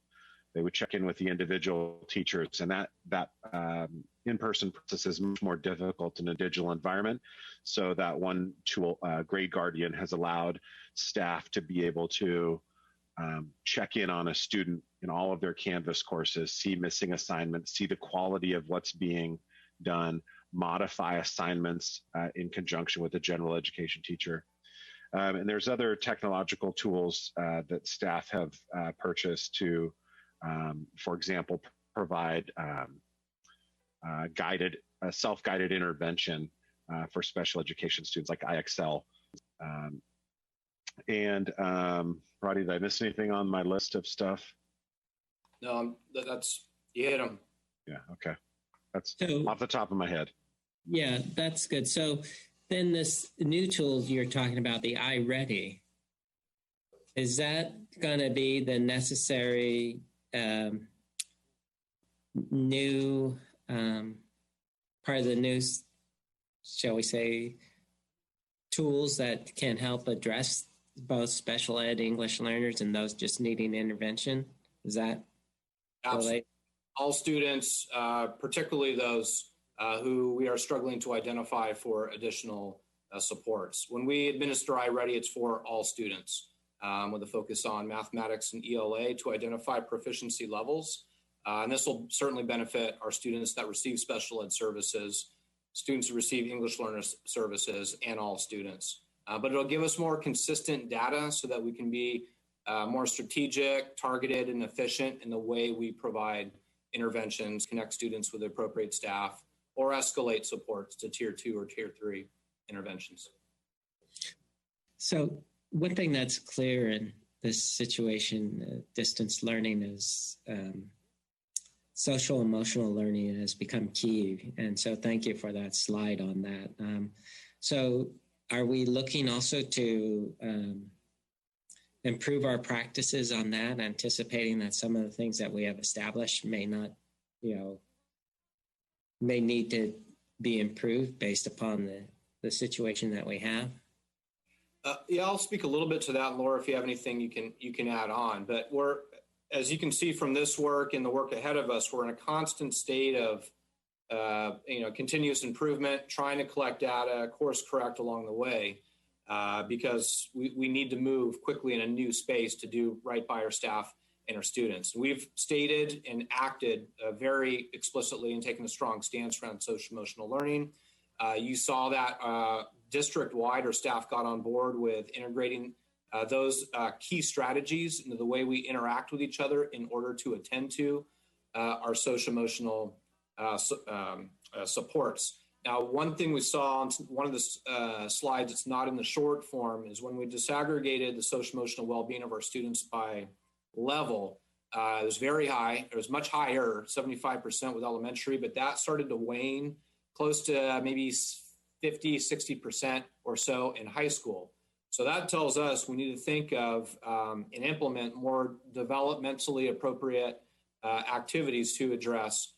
They would check in with the individual teachers, and that in-person process is much more difficult in a digital environment. So that one tool, Grade Guardian, has allowed staff to be able to check in on a student in all of their Canvas courses, see missing assignments, see the quality of what's being done, modify assignments in conjunction with a general education teacher. And there's other technological tools that staff have purchased to, for example, provide self-guided intervention for special education students like IXL. Roddy, did I miss anything on my list of stuff? No, that's, you hit them. Yeah, okay. That's off the top of my head. Yeah, that's good. So then this new tool you're talking about, the iReady, is that going to be the necessary new part of the new, shall we say, tools that can help address both special ed English learners and those just needing intervention? Is that absolutely? All students, particularly those who we are struggling to identify for additional supports. When we administer iReady, it's for all students with a focus on mathematics and ELA to identify proficiency levels. And this will certainly benefit our students that receive special ed services, students who receive English learner services, and all students. but it'll give us more consistent data so that we can be more strategic, targeted, and efficient in the way we provide interventions, connect students with appropriate staff, or escalate supports to tier 2 or tier 3 interventions. So one thing that's clear in this situation, distance learning, is social emotional learning has become key. And so thank you for that slide on that. So are we looking also to improve our practices on that, anticipating that some of the things that we have established may not, may need to be improved based upon the situation that we have? Yeah, I'll speak a little bit to that, Laura, if you have anything you can add on. But as you can see from this work and the work ahead of us, we're in a constant state of continuous improvement, trying to collect data, course correct along the way, because we need to move quickly in a new space to do right by our staff and our students. We've stated and acted very explicitly and taken a strong stance around social emotional learning. You saw that district-wide, our staff got on board with integrating those key strategies into the way we interact with each other in order to attend to our social emotional supports. Now, one thing we saw on one of the slides that's not in the short form is when we disaggregated the social emotional well-being of our students by level, it was very high. It was much higher, 75% with elementary, but that started to wane close to maybe 50, 60% or so in high school. So that tells us we need to think of and implement more developmentally appropriate activities to address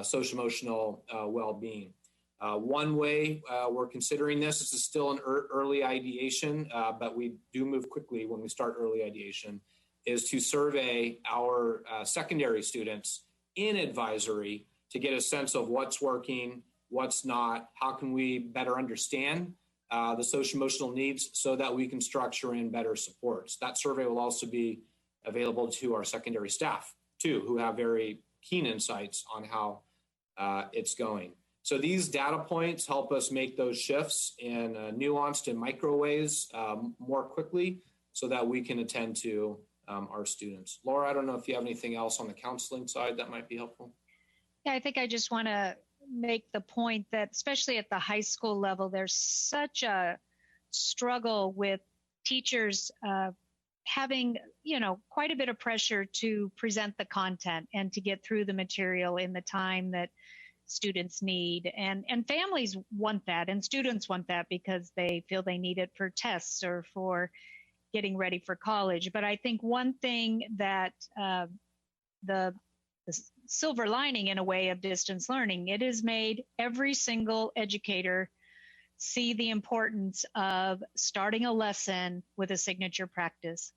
social emotional well-being. One way we're considering this is still an early ideation, but we do move quickly when we start early ideation, is to survey our secondary students in advisory to get a sense of what's working, what's not, how can we better understand the social emotional needs so that we can structure in better supports. That survey will also be available to our secondary staff too, who have very keen insights on how it's going. So these data points help us make those shifts in nuanced and micro ways more quickly so that we can attend to our students. Laura, I don't know if you have anything else on the counseling side that might be helpful. Yeah, I think I just want to make the point that especially at the high school level, there's such a struggle with teachers having, quite a bit of pressure to present the content and to get through the material in the time that students need. And families want that, and students want that because they feel they need it for tests or for getting ready for college. But I think one thing that the silver lining in a way of distance learning, it has made every single educator see the importance of starting a lesson with a signature practice,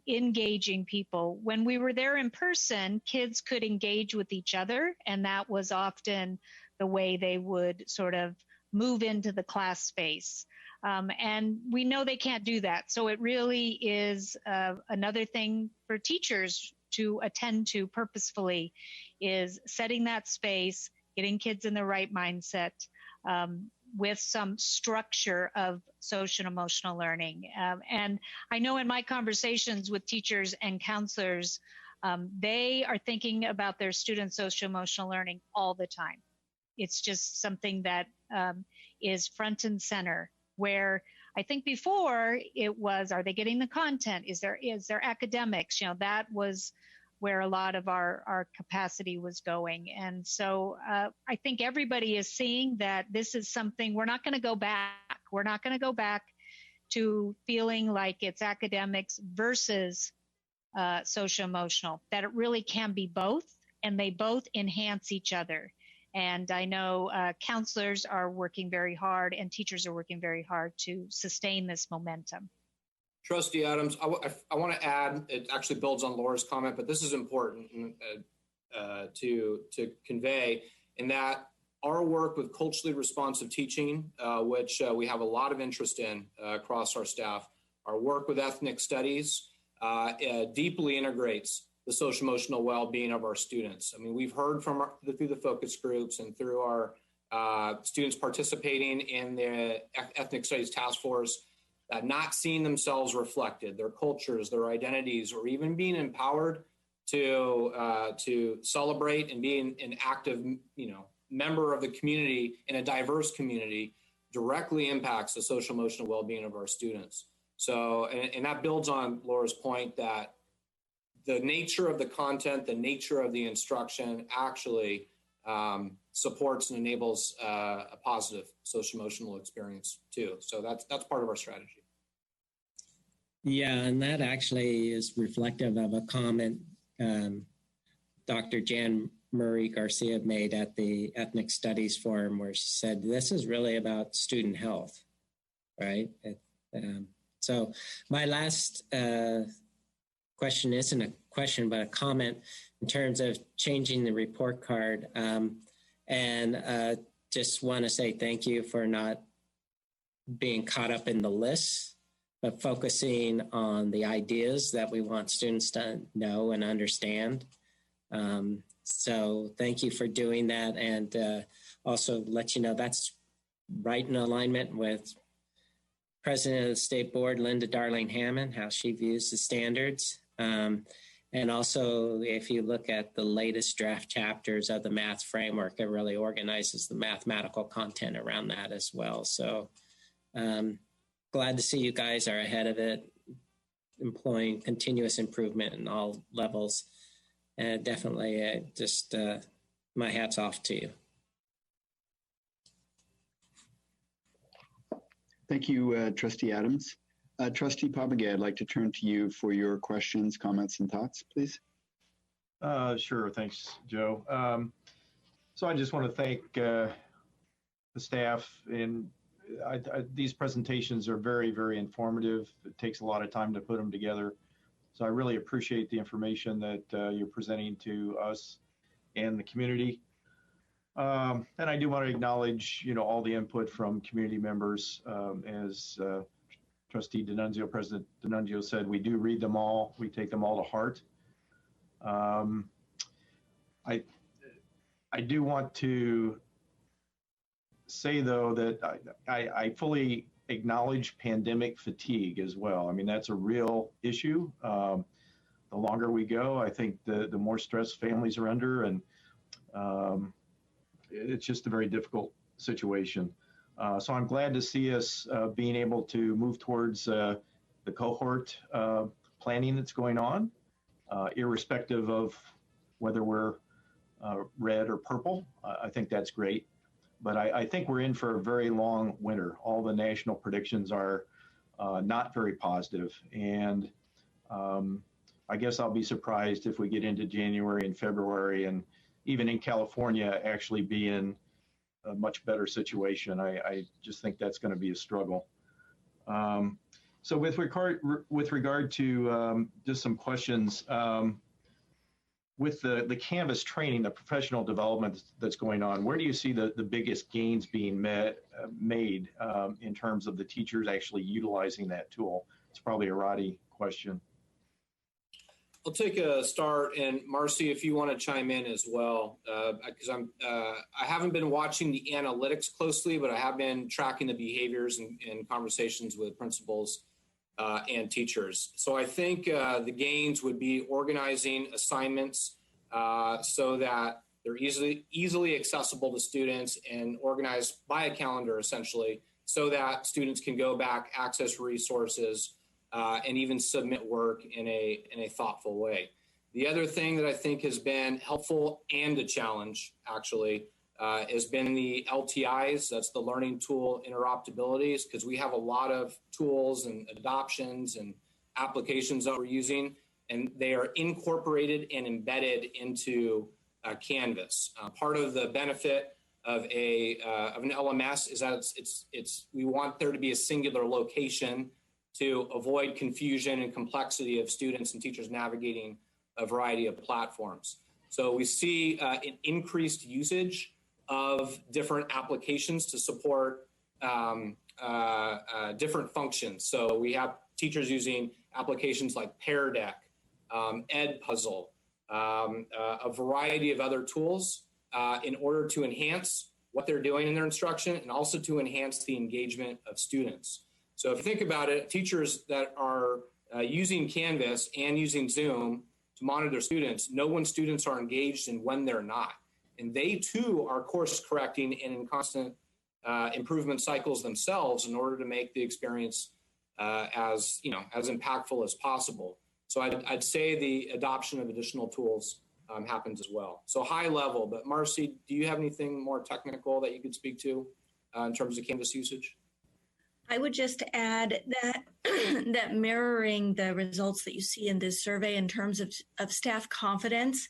engaging people. When we were there in person, kids could engage with each other, and that was often the way they would sort of move into the class space. And we know they can't do that. So it really is another thing for teachers to attend to purposefully, is setting that space, getting kids in the right mindset with some structure of social and emotional learning. And I know in my conversations with teachers and counselors, they are thinking about their students' social emotional learning all the time. It's just something that is front and center, where I think before it was, are they getting the content? Is there academics? That was where a lot of our capacity was going. And so I think everybody is seeing that this is something, we're not going to go back. We're not going to go back to feeling like it's academics versus social emotional, that it really can be both, and they both enhance each other. And I know counselors are working very hard and teachers are working very hard to sustain this momentum. Trustee Adams, I want to add, it actually builds on Laura's comment, but this is important to convey, in that our work with culturally responsive teaching, which we have a lot of interest in across our staff, our work with ethnic studies deeply integrates the social emotional well-being of our students. I mean, we've heard from through the focus groups and through our students participating in the ethnic studies task force not seeing themselves reflected, their cultures, their identities, or even being empowered to celebrate and be an active, member of the community in a diverse community directly impacts the social emotional well-being of our students. So, and that builds on Laura's point that the nature of the content, the nature of the instruction actually supports and enables a positive social emotional experience too. So that's part of our strategy. Yeah, and that actually is reflective of a comment Dr. Jan Murray Garcia made at the Ethnic Studies Forum, where she said, this is really about student health, right? So my last question isn't a question, but a comment in terms of changing the report card. And just want to say thank you for not being caught up in the lists, but focusing on the ideas that we want students to know and understand. So thank you for doing that, and also let you know that's right in alignment with President of the State Board, Linda Darling Hammond, how she views the standards. And also, if you look at the latest draft chapters of the math framework, it really organizes the mathematical content around that as well. So glad to see you guys are ahead of it, employing continuous improvement in all levels. And definitely just my hat's off to you. Thank you, Trustee Adams. Trustee Papagay, I'd like to turn to you for your questions, comments, and thoughts, please. Sure, thanks, Joe. So I just want to thank the staff. And these presentations are very, very informative. It takes a lot of time to put them together. So I really appreciate the information that you're presenting to us and the community. And I do want to acknowledge, all the input from community members. As Trustee D'Annunzio, President D'Annunzio said, we do read them all. We take them all to heart. I do want to say, though, that I fully acknowledge pandemic fatigue as well. I mean, that's a real issue. The longer we go, I think the more stress families are under, and it's just a very difficult situation. So I'm glad to see us being able to move towards the cohort planning that's going on, irrespective of whether we're red or purple. I think that's great. But I think we're in for a very long winter. All the national predictions are not very positive. And I guess I'll be surprised if we get into January and February, and even in California, actually be in a much better situation. I just think that's going to be a struggle. So with regard to just some questions, with the Canvas training, the professional development that's going on, where do you see the biggest gains being made in terms of the teachers actually utilizing that tool? It's probably a Roddy question. I'll take a start, and Marcy, if you want to chime in as well, because I haven't been watching the analytics closely, but I have been tracking the behaviors and conversations with principals and teachers. So I think the gains would be organizing assignments so that they're easily accessible to students and organized by a calendar, essentially, so that students can go back, access resources, and even submit work in a thoughtful way. The other thing that I think has been helpful and a challenge, actually, has been the LTIs. That's the learning tool interoperabilities, because we have a lot of tools and adoptions and applications that we're using, and they are incorporated and embedded into Canvas. Part of the benefit of an LMS is that we want there to be a singular location to avoid confusion and complexity of students and teachers navigating a variety of platforms. So we see an increased usage of different applications to support different functions. So we have teachers using applications like Pear Deck, Edpuzzle, a variety of other tools in order to enhance what they're doing in their instruction and also to enhance the engagement of students. So if you think about it, teachers that are using Canvas and using Zoom to monitor their students know when students are engaged and when they're not. And they too are course correcting and in constant improvement cycles themselves in order to make the experience as impactful as possible. So I'd say the adoption of additional tools happens as well. So high level, but Marcy, do you have anything more technical that you could speak to in terms of Canvas usage? I would just add that that mirroring the results that you see in this survey in terms of staff confidence,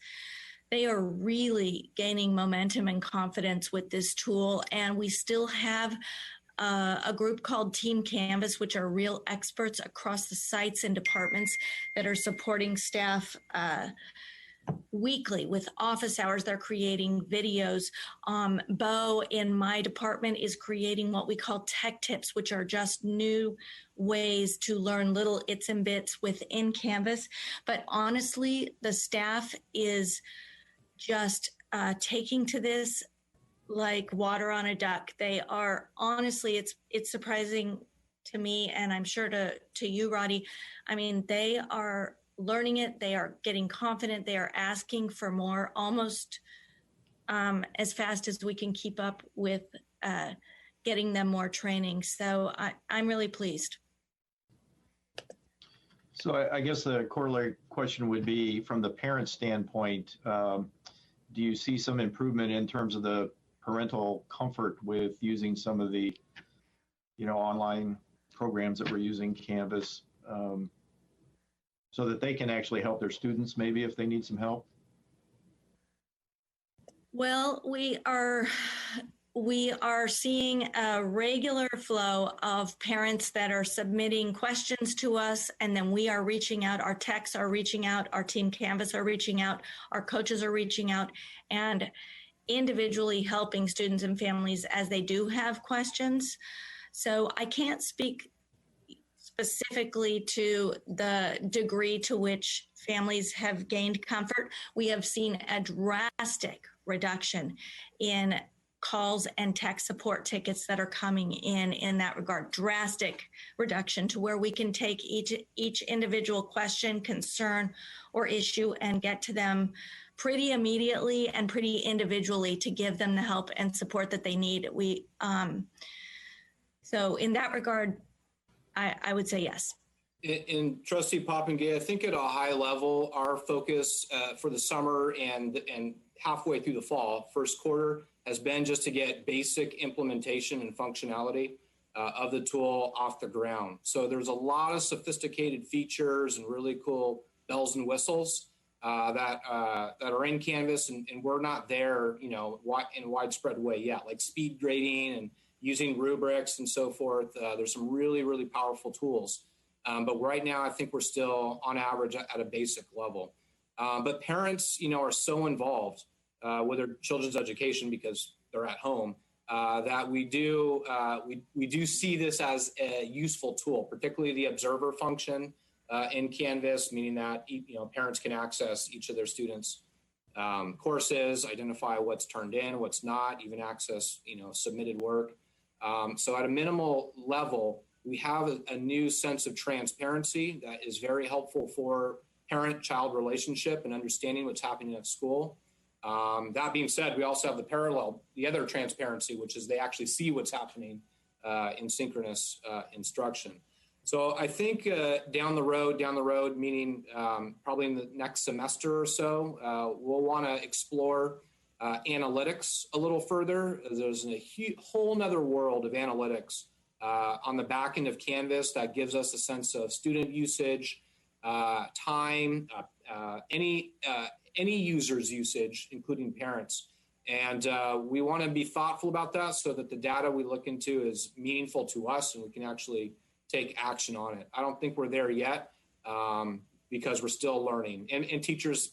they are really gaining momentum and confidence with this tool. And we still have a group called Team Canvas, which are real experts across the sites and departments that are supporting staff weekly with office hours. They're creating videos. Bo in my department is creating what we call tech tips, which are just new ways to learn little its and bits within Canvas. But honestly, the staff is just taking to this like water on a duck. They are honestly, it's surprising to me, and I'm sure to you, Roddy. I mean, they are learning it. They are getting confident. They are asking for more, almost as fast as we can keep up with getting them more training. So I'm really pleased. So I guess the corollary question would be, from the parent standpoint, do you see some improvement in terms of the parental comfort with using some of the, online programs that we're using, Canvas, so that they can actually help their students maybe if they need some help? Well, we are seeing a regular flow of parents that are submitting questions to us, and then we are reaching out. Our techs are reaching out. Our Team Canvas are reaching out. Our coaches are reaching out and individually helping students and families as they do have questions. So I can't speak specifically to the degree to which families have gained comfort. We have seen a drastic reduction in calls and tech support tickets that are coming in that regard. Drastic reduction to where we can take each individual question, concern, or issue and get to them pretty immediately and pretty individually to give them the help and support that they need. So in that regard, I would say yes. In Trustee Popengay, I think at a high level, our focus for the summer and halfway through the fall, first quarter, has been just to get basic implementation and functionality of the tool off the ground. So there's a lot of sophisticated features and really cool bells and whistles that are in Canvas, and we're not there, in a widespread way yet, like speed grading and using rubrics and so forth. There's some really, really powerful tools. But right now, I think we're still on average at a basic level. But parents, are so involved with their children's education because they're at home that we do see this as a useful tool, particularly the observer function in Canvas, meaning that parents can access each of their students' courses, identify what's turned in, what's not, even access submitted work. So at a minimal level, we have a new sense of transparency that is very helpful for parent-child relationship and understanding what's happening at school. That being said, we also have the other transparency, which is they actually see what's happening in synchronous instruction. So I think down the road, meaning probably in the next semester or so, we'll want to explore analytics a little further. There's a whole nother world of analytics on the back end of Canvas that gives us a sense of student usage, time, any user's usage, including parents. And we want to be thoughtful about that so that the data we look into is meaningful to us and we can actually take action on it. I don't think we're there yet because we're still learning. And teachers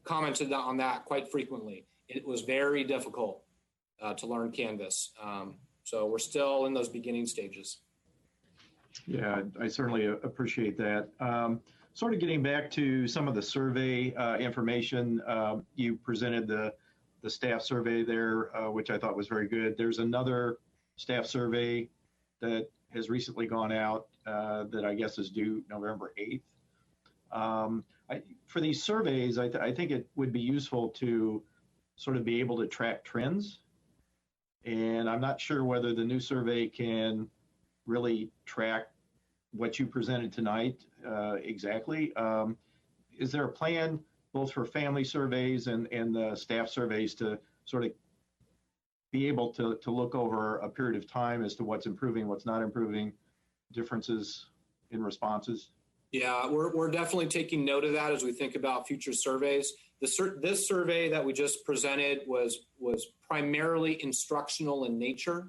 commented on that quite frequently. It was very difficult to learn Canvas. So we're still in those beginning stages. Yeah, I certainly appreciate that. Sort of getting back to some of the survey information, you presented the staff survey there, which I thought was very good. There's another staff survey that has recently gone out that I guess is due November 8th. For these surveys, I think it would be useful to sort of be able to track trends. And I'm not sure whether the new survey can really track what you presented tonight exactly. Is there a plan both for family surveys and the staff surveys to sort of be able to look over a period of time as to what's improving, what's not improving, differences in responses? Yeah, we're definitely taking note of that as we think about future surveys. This survey that we just presented was primarily instructional in nature.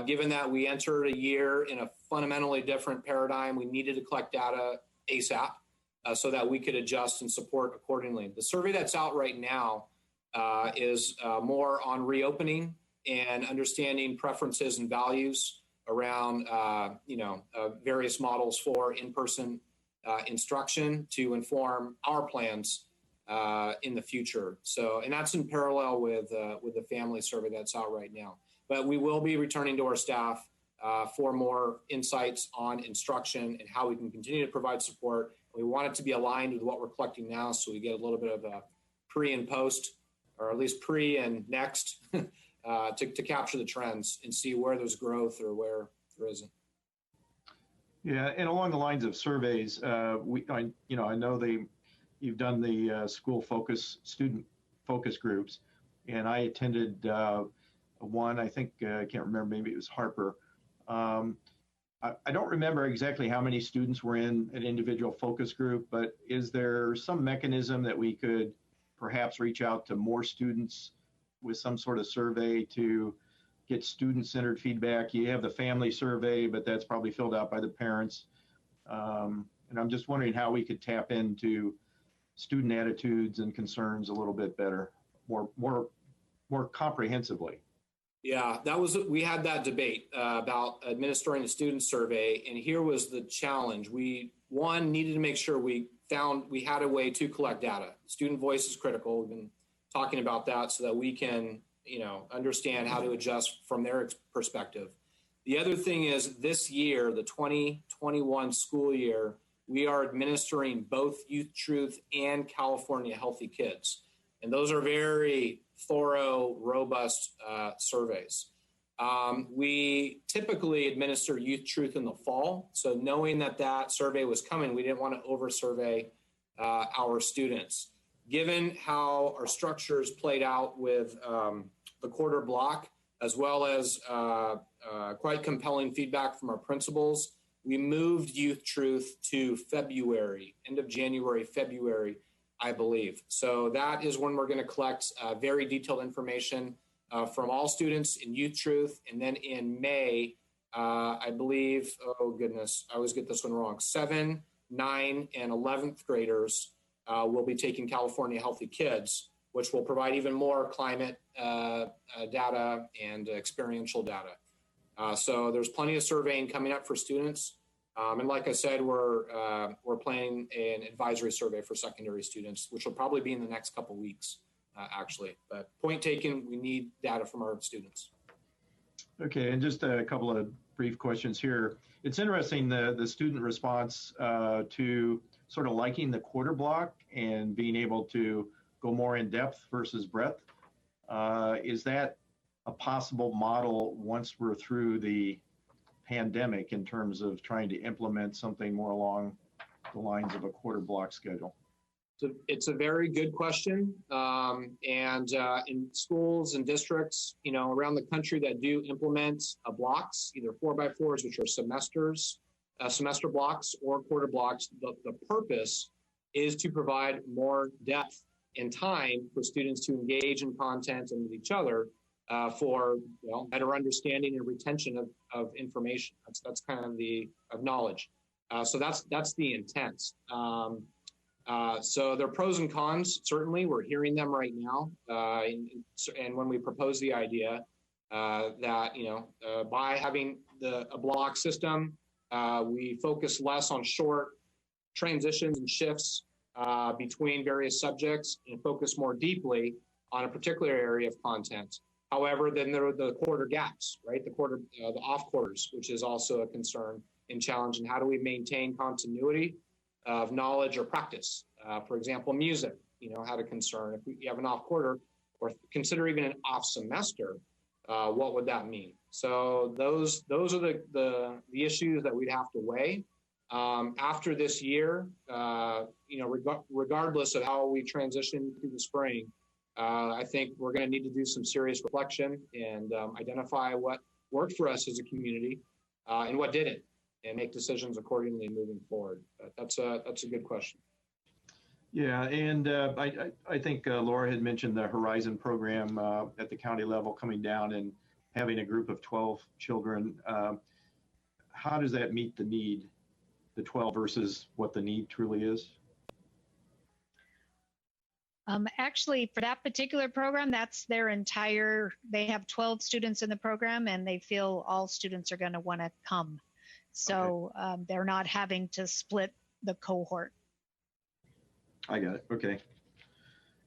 Given that we entered a year in a fundamentally different paradigm, we needed to collect data ASAP so that we could adjust and support accordingly. The survey that's out right now is more on reopening and understanding preferences and values around various models for in-person instruction to inform our plans in the future. So, and that's in parallel with the family survey that's out right now. But we will be returning to our staff for more insights on instruction and how we can continue to provide support. We want it to be aligned with what we're collecting now, so we get a little bit of a pre and post, or at least pre and next, to capture the trends and see where there's growth or where there isn't. Yeah, and along the lines of surveys, I know you've done the student focus groups, and I attended one. I think I can't remember. Maybe it was Harper. I don't remember exactly how many students were in an individual focus group, but is there some mechanism that we could perhaps reach out to more students with some sort of survey to get student-centered feedback? You have the family survey, but that's probably filled out by the parents. And I'm just wondering how we could tap into student attitudes and concerns a little bit better, more comprehensively. Yeah, we had that debate about administering the student survey, and here was the challenge. We needed to make sure we had a way to collect data. Student voice is critical. We've been talking about that so that we can understand how to adjust from their perspective. The other thing is this year, the 2021 school year, we are administering both Youth Truth and California Healthy Kids. And those are very thorough, robust surveys. We typically administer Youth Truth in the fall. So knowing that survey was coming, we didn't want to over-survey our students. Given how our structures played out with the quarter block, as well as quite compelling feedback from our principals, we moved Youth Truth to February, end of January, February, I believe. So that is when we're going to collect very detailed information from all students in Youth Truth. And then in May, I believe, oh goodness, I always get this one wrong, 7, 9, and 11th graders will be taking California Healthy Kids, which will provide even more climate data and experiential data. So there's plenty of surveying coming up for students. And like I said, we're planning an advisory survey for secondary students, which will probably be in the next couple weeks, actually. But point taken, we need data from our students. Okay, and just a couple of brief questions here. It's interesting, the student response to sort of liking the quarter block and being able to go more in depth versus breadth. Is that a possible model once we're through the pandemic in terms of trying to implement something more along the lines of a quarter block schedule? So it's a very good question. And in schools and districts, around the country that do implement blocks, either 4x4s, which are semester blocks, or quarter blocks, the purpose is to provide more depth and time for students to engage in content and with each other for better understanding and retention of information. That's kind of knowledge. So that's the intent. So there are pros and cons. Certainly, we're hearing them right now. And when we propose the idea that by having a block system, we focus less on short transitions and shifts between various subjects and focus more deeply on a particular area of content. However, then there are the quarter gaps, right? The off quarters, which is also a concern and challenge. And how do we maintain continuity of knowledge or practice? For example, music, had a concern. If you have an off quarter, or consider even an off semester, what would that mean? So those are the issues that we'd have to weigh. After this year, regardless of how we transition through the spring, I think we're going to need to do some serious reflection and identify what worked for us as a community and what didn't, and make decisions accordingly moving forward. But that's a good question. Yeah, and I think Laura had mentioned the Horizon program at the county level coming down and having a group of 12 children. How does that meet the need, the 12 versus what the need truly is? Actually, for that particular program, that's they have 12 students in the program, and they feel all students are going to want to come. So they're not having to split the cohort. I got it. Okay.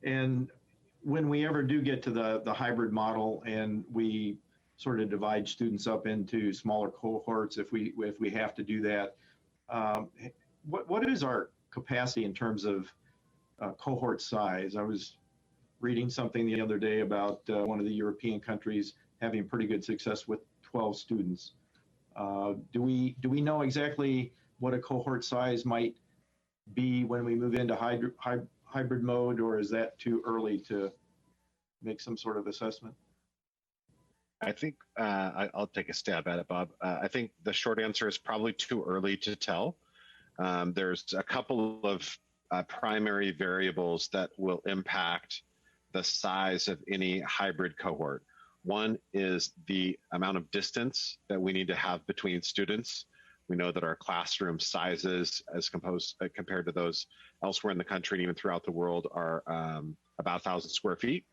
And when we ever do get to the hybrid model and we sort of divide students up into smaller cohorts, if we have to do that, what is our capacity in terms of cohort size? I was reading something the other day about one of the European countries having pretty good success with 12 students. Do we know exactly what a cohort size might be when we move into hybrid mode, or is that too early to make some sort of assessment? I think I'll take a stab at it, Bob. I think the short answer is probably too early to tell. There's a couple of primary variables that will impact the size of any hybrid cohort. One is the amount of distance that we need to have between students. We know that our classroom sizes, as compared to those elsewhere in the country and even throughout the world, are about 1,000 square feet.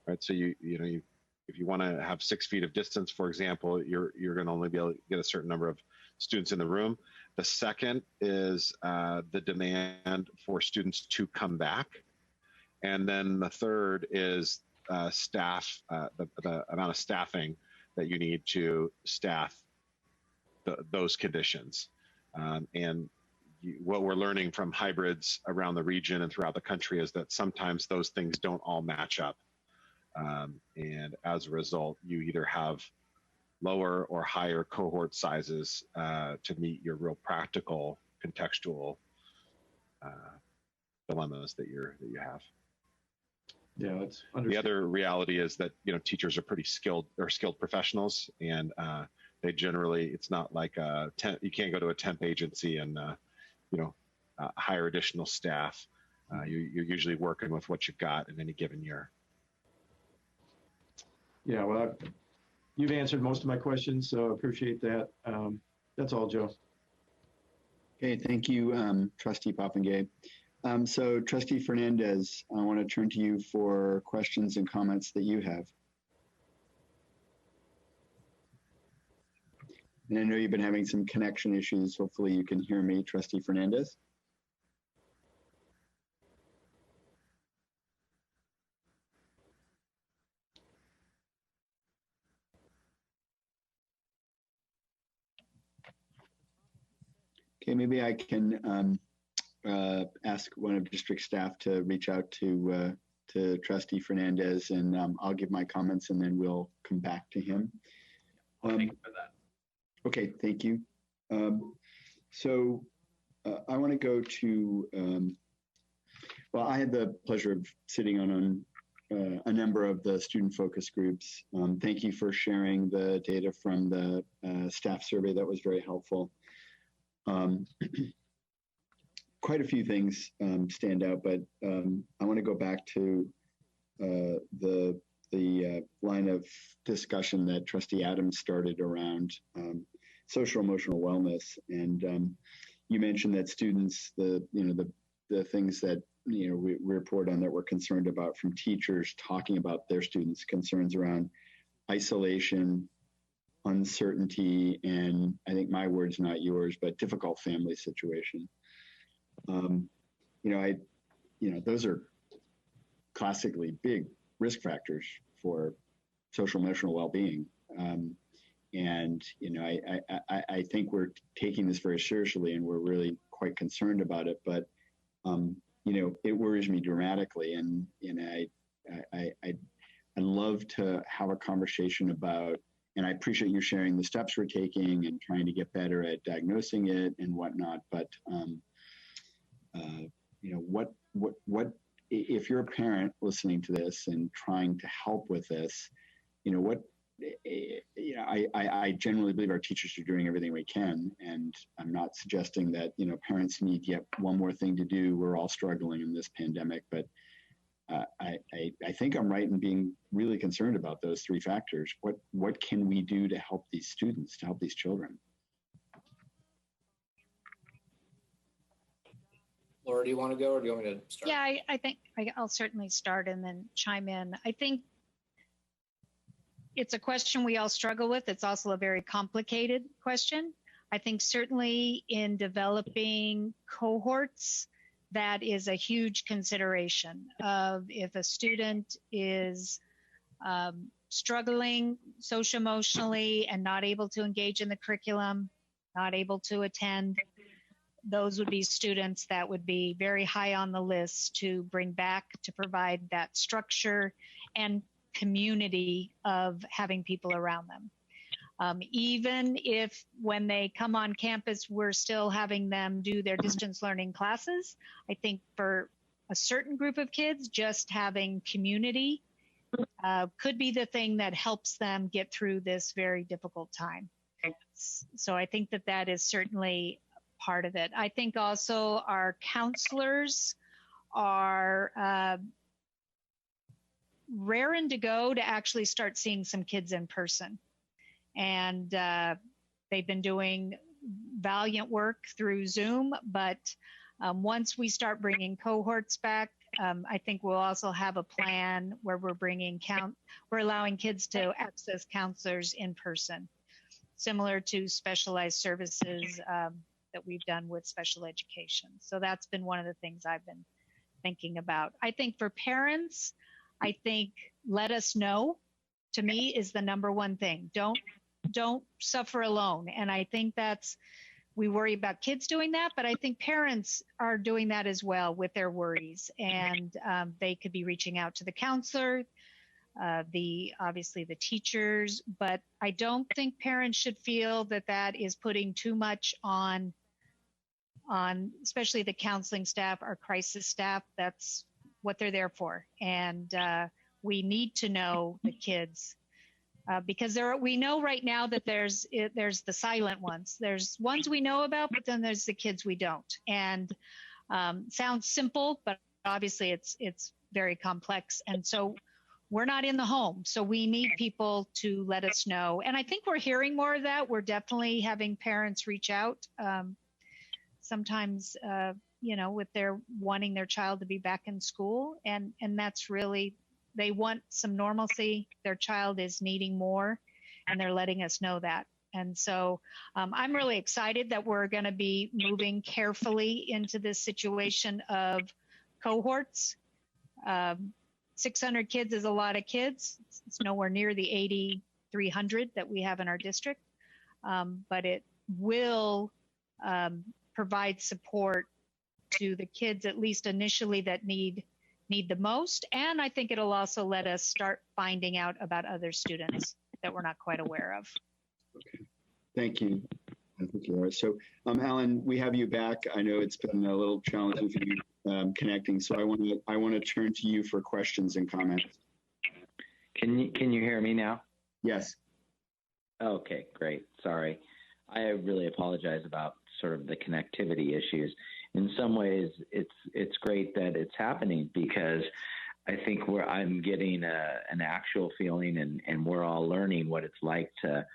Right. So if you want to have 6 feet of distance, for example, you're going to only be able to get a certain number of students in the room. The second is the demand for students to come back, and then the third is staff, the amount of staffing that you need to staff those conditions. What we're learning from hybrids around the region and throughout the country is that sometimes those things don't all match up. And as a result, you either have lower or higher cohort sizes to meet your real practical, contextual dilemmas that you have. Yeah, that's the other reality is that teachers are pretty skilled professionals, and they generally, it's not like you can't go to a temp agency and hire additional staff. You're usually working with what you've got in any given year. Yeah, well, you've answered most of my questions, so I appreciate that. That's all, Joe. Okay, thank you, Trustee Papengay. So Trustee Fernandez, I want to turn to you for questions and comments that you have. And I know you've been having some connection issues. Hopefully you can hear me, Trustee Fernandez. Okay, maybe I can ask one of district staff to reach out to Trustee Fernandez, and I'll give my comments, and then we'll come back to him. Thank you for that. Okay, thank you. So I want to go to, well, I had the pleasure of sitting on a number of the student focus groups. Thank you for sharing the data from the staff survey. That was very helpful. Quite a few things stand out, but I want to go back to the line of discussion that Trustee Adams started around social emotional wellness, and you mentioned that students, the things that we report on that we're concerned about from teachers talking about their students' concerns around isolation, uncertainty, and I think my words, not yours, but difficult family situation. Those are classically big risk factors for social emotional well-being. And, you know, I think we're taking this very seriously and we're really quite concerned about it, but, you know, it worries me dramatically. And, you know, I'd love to have a conversation about, and I appreciate you sharing the steps we're taking and trying to get better at diagnosing it and whatnot. But, you know, what, if you're a parent listening to this and trying to help with this, you know, what, you know, I generally believe our teachers are doing everything we can, and I'm not suggesting that, you know, parents need yet one more thing to do. We're all struggling in this pandemic, but I think I'm right in being really concerned about those three factors. What can we do to help these students, to help these children? Laura, do you want to go or do you want me to start? Yeah, I think I'll certainly start and then chime in. I think it's a question we all struggle with. It's also a very complicated question. I think certainly in developing cohorts, that is a huge consideration of if a student is struggling socio-emotionally and not able to engage in the curriculum, not able to attend, those would be students that would be very high on the list to bring back, to provide that structure and community of having people around them. Even if when they come on campus, we're still having them do their distance learning classes, I think for a certain group of kids, just having community could be the thing that helps them get through this very difficult time. So I think that that is certainly part of it. I think also our counselors are raring to go to actually start seeing some kids in person. And they've been doing valiant work through Zoom, but once we start bringing cohorts back, I think we'll also have a plan where we're allowing kids to access counselors in person, similar to specialized services that we've done with special education. So that's been one of the things I've been thinking about. I think for parents, I think let us know, to me, is the number one thing. Don't suffer alone. And I think we worry about kids doing that, but I think parents are doing that as well with their worries. And they could be reaching out to the counselor, obviously the teachers, but I don't think parents should feel that that is putting too much on especially the counseling staff, our crisis staff. That's what they're there for. And we need to know the kids because we know right now that there's the silent ones. There's ones we know about, but then there's the kids we don't. And sounds simple, but obviously it's very complex. And so we're not in the home. So we need people to let us know. And I think we're hearing more of that. We're definitely having parents reach out. Sometimes, with their wanting their child to be back in school. And that's really, they want some normalcy. Their child is needing more, and they're letting us know that. And so I'm really excited that we're going to be moving carefully into this situation of cohorts. 600 kids is a lot of kids. It's nowhere near the 8,300 that we have in our district, but it will provide support to the kids, at least initially, that need the most. And I think it'll also let us start finding out about other students that we're not quite aware of. Okay. Thank you. Thank you, Laura. So, Alan, we have you back. I know it's been a little challenging for you connecting, so I want to turn to you for questions and comments. Can you hear me now? Yes. Okay, great. Sorry. I really apologize about sort of the connectivity issues. In some ways, it's great that it's happening because I think I'm getting an actual feeling, and we're all learning what it's like to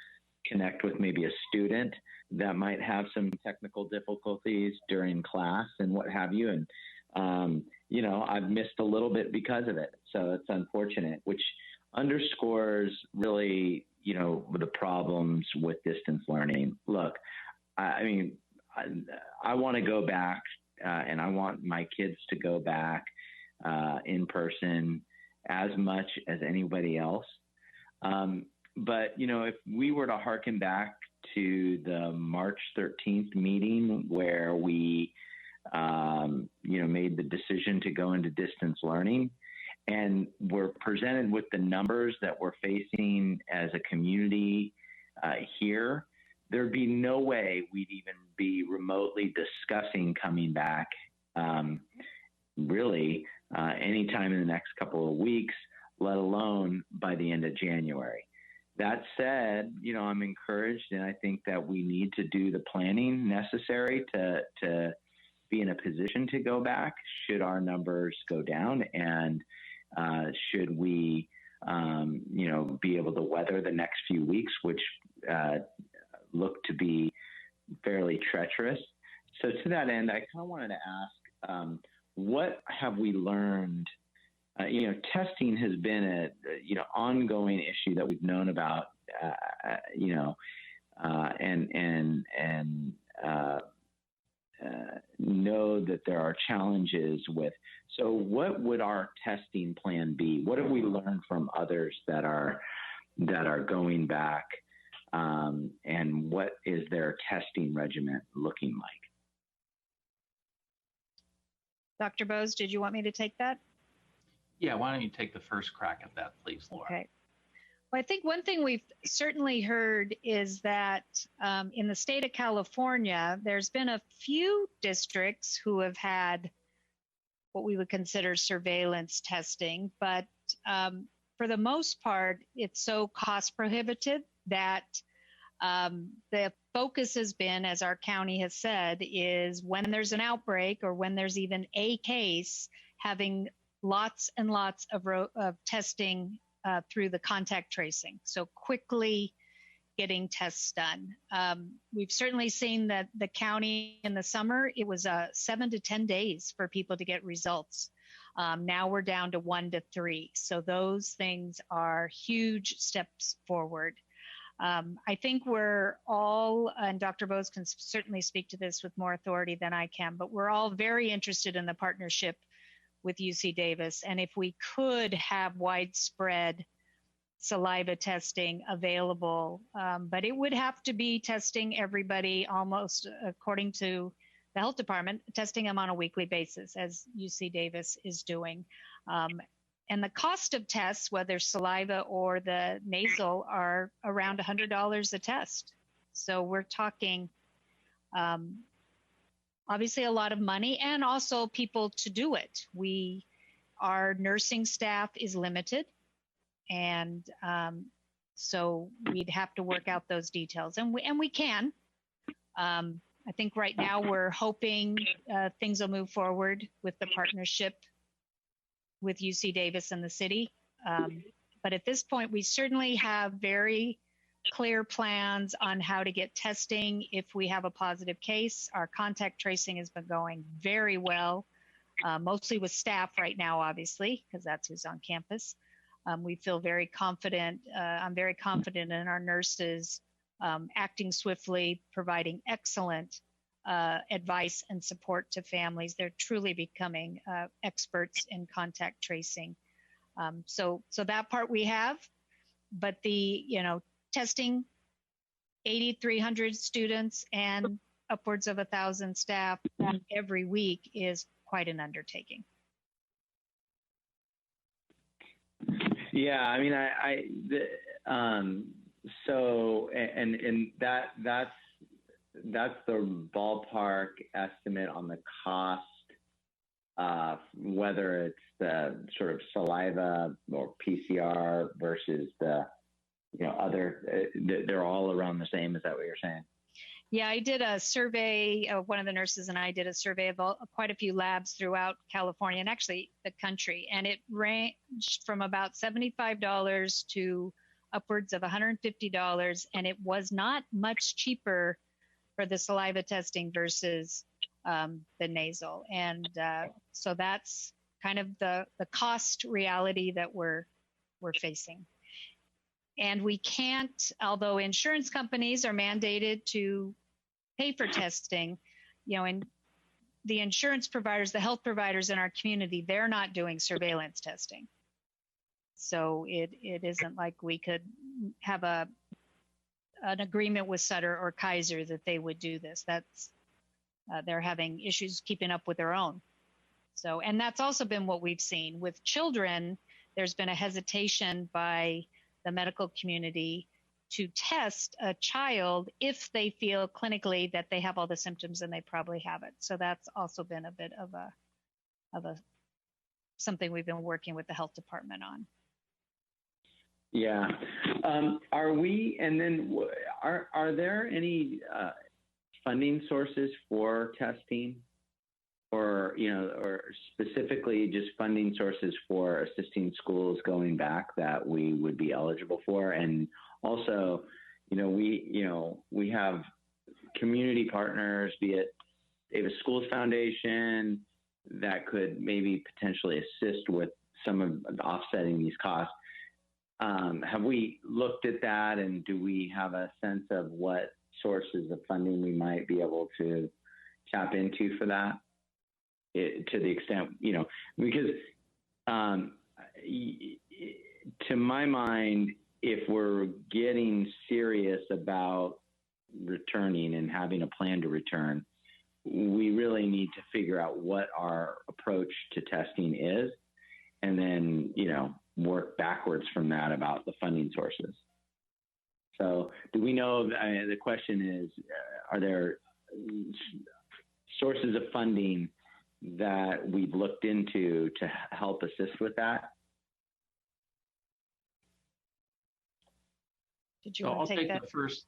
connect with maybe a student that might have some technical difficulties during class and what have you. And, I've missed a little bit because of it. So it's unfortunate, which underscores really, the problems with distance learning. Look, I want to go back and I want my kids to go back in person as much as anybody else. But, if we were to hearken back to the March 13th meeting where we, made the decision to go into distance learning, and we're presented with the numbers that we're facing as a community here, there'd be no way we'd even be remotely discussing coming back really anytime in the next couple of weeks, let alone by the end of January. That said, I'm encouraged, and I think that we need to do the planning necessary to be in a position to go back should our numbers go down, and should we, be able to weather the next few weeks, which look to be fairly treacherous. So to that end, I kind of wanted to ask, what have we learned? Testing has been a ongoing issue that we've known about, know that there are challenges with. So what would our testing plan be? What have we learned from others that are going back, and what is their testing regimen looking like? Dr. Bose, did you want me to take that? Yeah, why don't you take the first crack at that, please, Laura? Okay. Well, I think one thing we've certainly heard is that in the state of California, there's been a few districts who have had what we would consider surveillance testing, but for the most part, it's so cost prohibitive that the focus has been, as our county has said, is when there's an outbreak or when there's even a case, having lots and lots of testing through the contact tracing. So quickly getting tests done. We've certainly seen that the county in the summer, it was 7 to 10 days for people to get results. Now we're down to 1 to 3. So those things are huge steps forward. I think we're all, and Dr. Bose can certainly speak to this with more authority than I can, but we're all very interested in the partnership with UC Davis. And if we could have widespread saliva testing available, but it would have to be testing everybody almost according to the health department, testing them on a weekly basis, as UC Davis is doing. And the cost of tests, whether saliva or the nasal, are around $100 a test. So we're talking obviously a lot of money and also people to do it. Our nursing staff is limited, and so we'd have to work out those details, and we can. I think right now we're hoping things will move forward with the partnership with UC Davis and the city. But at this point, we certainly have very clear plans on how to get testing if we have a positive case. Our contact tracing has been going very well, mostly with staff right now, obviously, because that's who's on campus. We feel very confident. I'm very confident in our nurses acting swiftly, providing excellent advice and support to families. They're truly becoming experts in contact tracing. So that part we have, but the, testing 8,300 students and upwards of 1,000 staff every week is quite an undertaking. Yeah, I mean, so that's the ballpark estimate on the cost, whether it's the sort of saliva or PCR versus the, other, they're all around the same. Is that what you're saying? Yeah, I did a survey, one of the nurses and I did a survey of quite a few labs throughout California and actually the country. And it ranged from about $75 to upwards of $150. And it was not much cheaper for the saliva testing versus the nasal. And so that's kind of the cost reality that we're facing. And we can't, although insurance companies are mandated to pay for testing, and the insurance providers, the health providers in our community, they're not doing surveillance testing. So it isn't like we could have an agreement with Sutter or Kaiser that they would do this. That's they're having issues keeping up with their own. So, and that's also been what we've seen with children. There's been a hesitation by the medical community to test a child if they feel clinically that they have all the symptoms and they probably have it. So that's also been a bit of a something we've been working with the health department on. Yeah. Are we, and then are there any funding sources for testing, or, you know, or specifically just funding sources for assisting schools going back that we would be eligible for? And also, we have community partners, be it Davis Schools Foundation, that could maybe potentially assist with some of the offsetting these costs. Have we looked at that, and do we have a sense of what sources of funding we might be able to tap into for that? To the extent, because to my mind, if we're getting serious about returning and having a plan to return, we really need to figure out what our approach to testing is, and then, work backwards from that about the funding sources. So do we know, the question is, are there sources of funding that we've looked into to help assist with that? Did you want to I'll take take that? the first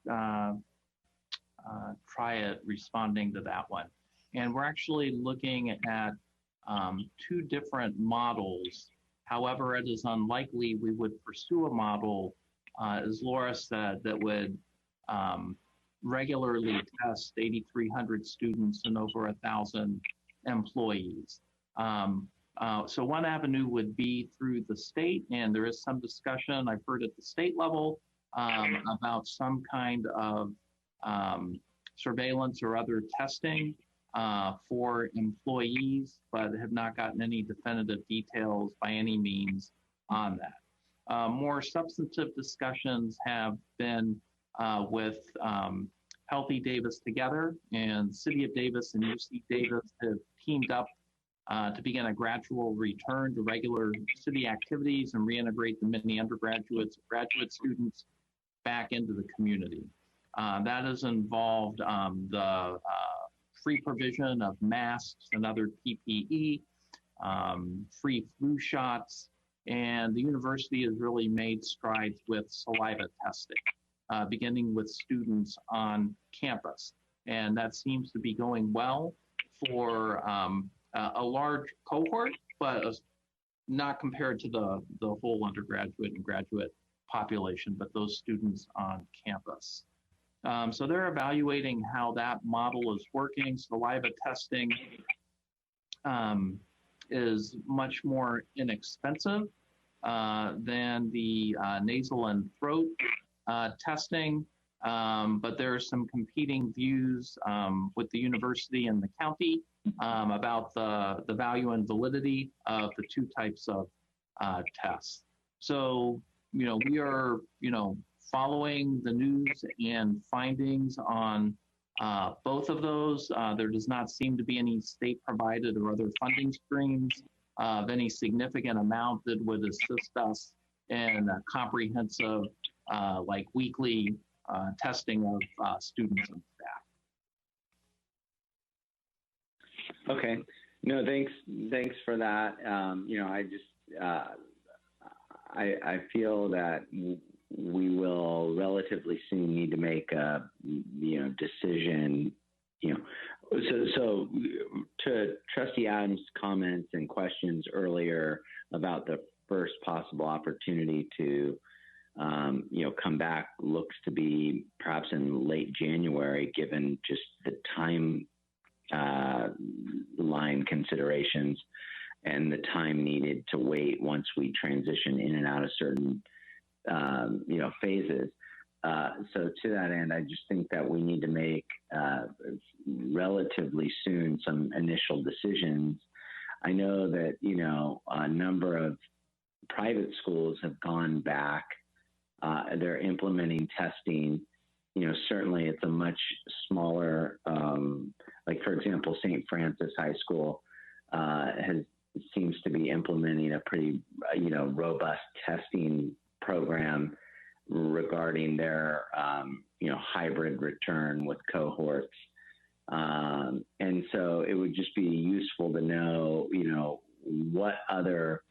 try at responding to that one. And we're actually looking at two different models. However, it is unlikely we would pursue a model, as Laura said, that would regularly test 8,300 students and over 1,000 employees. So one avenue would be through the state, and there is some discussion I've heard at the state level about some kind of surveillance or other testing for employees, but have not gotten any definitive details by any means on that. More substantive discussions have been with Healthy Davis Together, and City of Davis and UC Davis have teamed up to begin a gradual return to regular city activities and reintegrate the many undergraduates and graduate students back into the community. That has involved the free provision of masks and other PPE, free flu shots, and the university has really made strides with saliva testing, beginning with students on campus. And that seems to be going well for a large cohort, but not compared to the whole undergraduate and graduate population, but those students on campus. So they're evaluating how that model is working. Saliva testing is much more inexpensive than the nasal and throat testing, but there are some competing views with the university and the county about the value and validity of the two types of tests. So, we are, following the news and findings on both of those. There does not seem to be any state-provided or other funding streams of any significant amount that would assist us in a comprehensive, like weekly testing of students and staff. Okay. No, thanks for that. I feel that we will relatively soon need to make a, decision, So to Trustee Adams' comments and questions earlier about the first possible opportunity to, come back looks to be perhaps in late January, given just the time line considerations and the time needed to wait once we transition in and out of certain, phases. So to that end, I just think that we need to make relatively soon some initial decisions. I know that, a number of private schools have gone back. They're implementing testing. Certainly it's a much smaller, like for example, St. Francis High School seems to be implementing a pretty, robust testing program regarding their, hybrid return with cohorts. And so it would just be useful to know, what other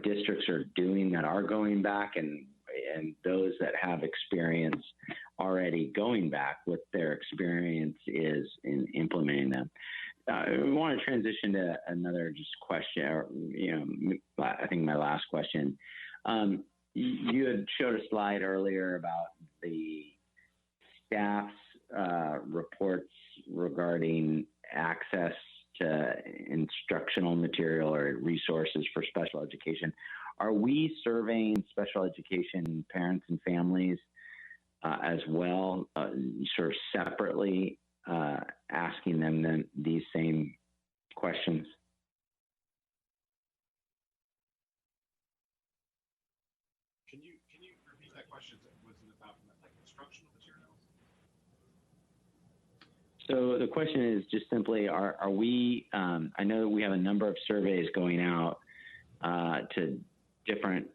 districts are doing that are going back, and those that have experience already going back, what their experience is in implementing them. We want to transition to another just question, or, I think my last question. You had showed a slide earlier about the staff's reports regarding access to instructional material or resources for special education. Are we surveying special education parents and families as well, sort of separately, asking them these same questions? Can you repeat that question? Was it about like instructional materials? So the question is just simply, are we, I know that we have a number of surveys going out to different,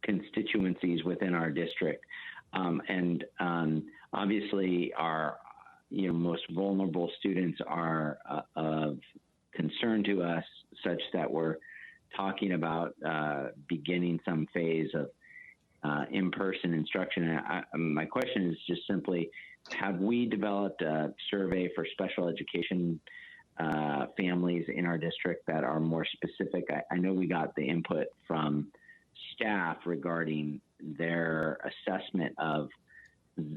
constituencies within our district. And obviously our, most vulnerable students are of concern to us, such that we're talking about beginning some phase of in-person instruction. My question is just simply, have we developed a survey for special education families in our district that are more specific? I know we got the input from staff regarding their assessment of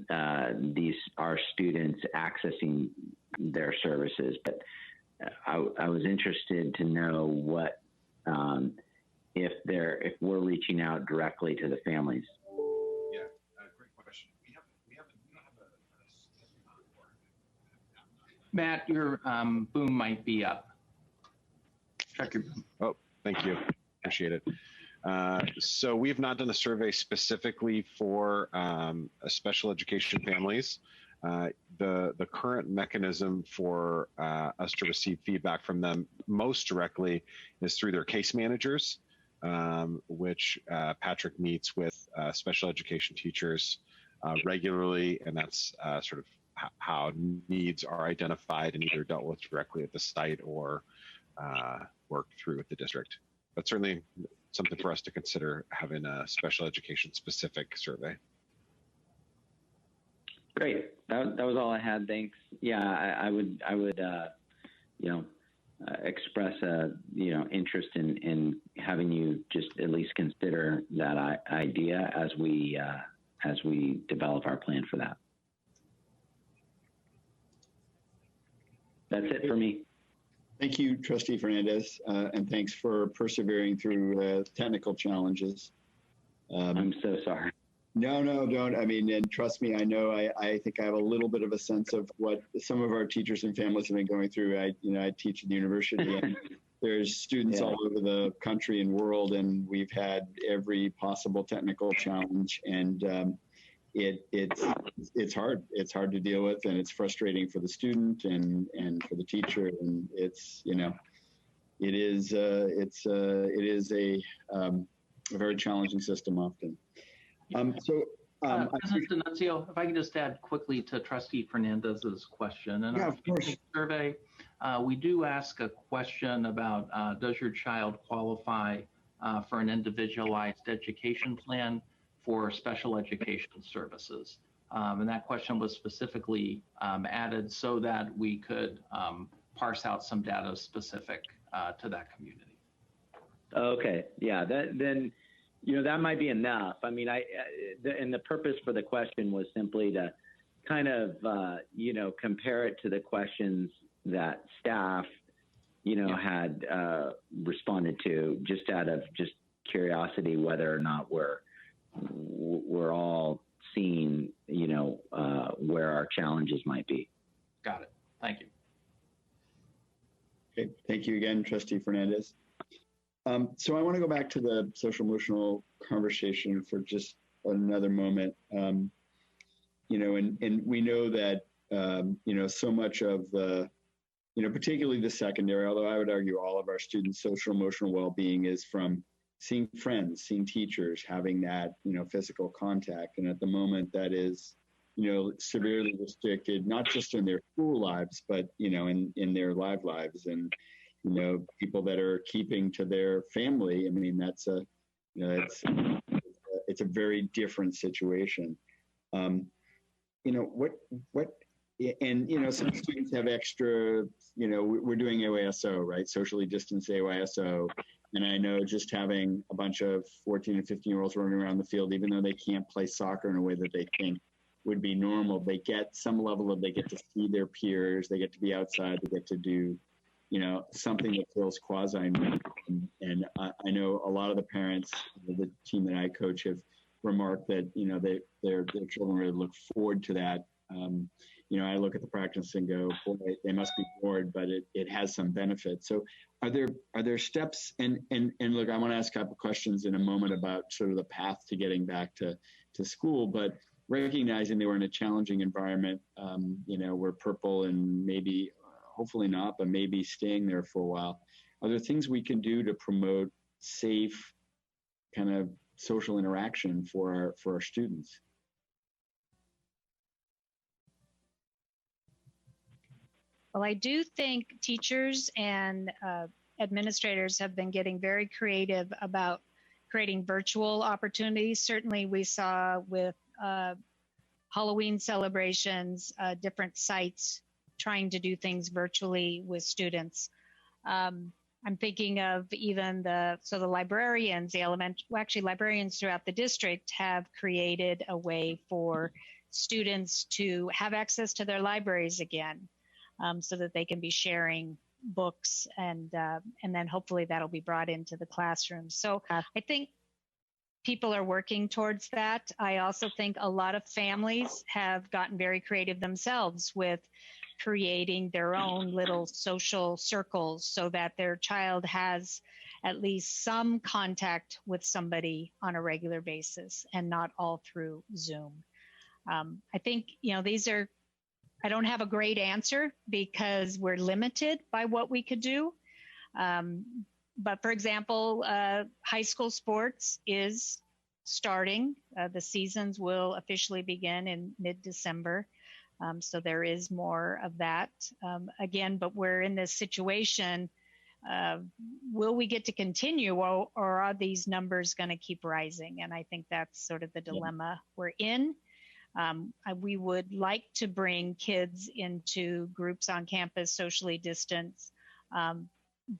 our students accessing their services, but I was interested to know what if we're reaching out directly to the families. Yeah, great question. We don't have a Matt, your boom might be up. Check your boom. Oh, thank you. Appreciate it. So we have not done a survey specifically for special education families. The current mechanism for us to receive feedback from them most directly is through their case managers, which Patrick meets with special education teachers regularly, and that's sort of how needs are identified and either dealt with directly at the site or worked through with the district. But certainly something for us to consider, having a special education specific survey. Great. That was all I had. Thanks. Yeah, I would express a interest in having you just at least consider that idea as we develop our plan for that. That's it for me. Thank you, Trustee Fernandez, and thanks for persevering through technical challenges. I'm so sorry. No, don't. I mean, and trust me, I know. I think I have a little bit of a sense of what some of our teachers and families have been going through. I teach at the university, and there's students all over the country and world, and we've had every possible technical challenge, and it's hard. It's hard to deal with, and it's frustrating for the student and for the teacher, and it is a very challenging system often. President D'Annunzio, if I can just add quickly to Trustee Fernandez's question. In our survey, we do ask a question about, does your child qualify for an individualized education plan for special education services? And that question was specifically added so that we could parse out some data specific to that community. Okay, yeah, then that might be enough. I mean, and the purpose for the question was simply to kind of, compare it to the questions that staff, had responded to, just out of just curiosity, whether or not we're all seeing, where our challenges might be. Got it. Thank you. Okay. Thank you again, Trustee Fernandez. So I want to go back to the social emotional conversation for just another moment. And we know that, so much of the, particularly the secondary, although I would argue all of our students' social emotional well-being is from seeing friends, seeing teachers, having that, physical contact. And at the moment that is, severely restricted, not just in their school lives, but, in their lives. And, people that are keeping to their family. I mean, that's it's a very different situation. Some students have extra, we're doing AYSO, right? Socially distanced AYSO. And I know just having a bunch of 14 and 15-year-olds running around the field, even though they can't play soccer in a way that they think would be normal, they get some level of, they get to see their peers, they get to be outside, they get to do, something that feels quasi-normal. And I know a lot of the parents, the team that I coach, have remarked that, their children really look forward to that. I look at the practice and go, boy, they must be bored, but it has some benefit. So are there steps, and look, I want to ask a couple questions in a moment about sort of the path to getting back to school, but recognizing they were in a challenging environment, we're purple and maybe, hopefully not, but maybe staying there for a while. Are there things we can do to promote safe kind of social interaction for our students? Well, I do think teachers and administrators have been getting very creative about creating virtual opportunities. Certainly we saw with Halloween celebrations, different sites trying to do things virtually with students. I'm thinking of even the librarians, librarians throughout the district have created a way for students to have access to their libraries again. So that they can be sharing books, and then hopefully that'll be brought into the classroom. So I think people are working towards that. I also think a lot of families have gotten very creative themselves with creating their own little social circles so that their child has at least some contact with somebody on a regular basis and not all through Zoom. I think, these are, I don't have a great answer because we're limited by what we could do. But for example, high school sports is starting. The seasons will officially begin in mid-December. So there is more of that. Again, but we're in this situation. Will we get to continue, or are these numbers going to keep rising? And I think that's sort of the dilemma we're in. We would like to bring kids into groups on campus, socially distanced,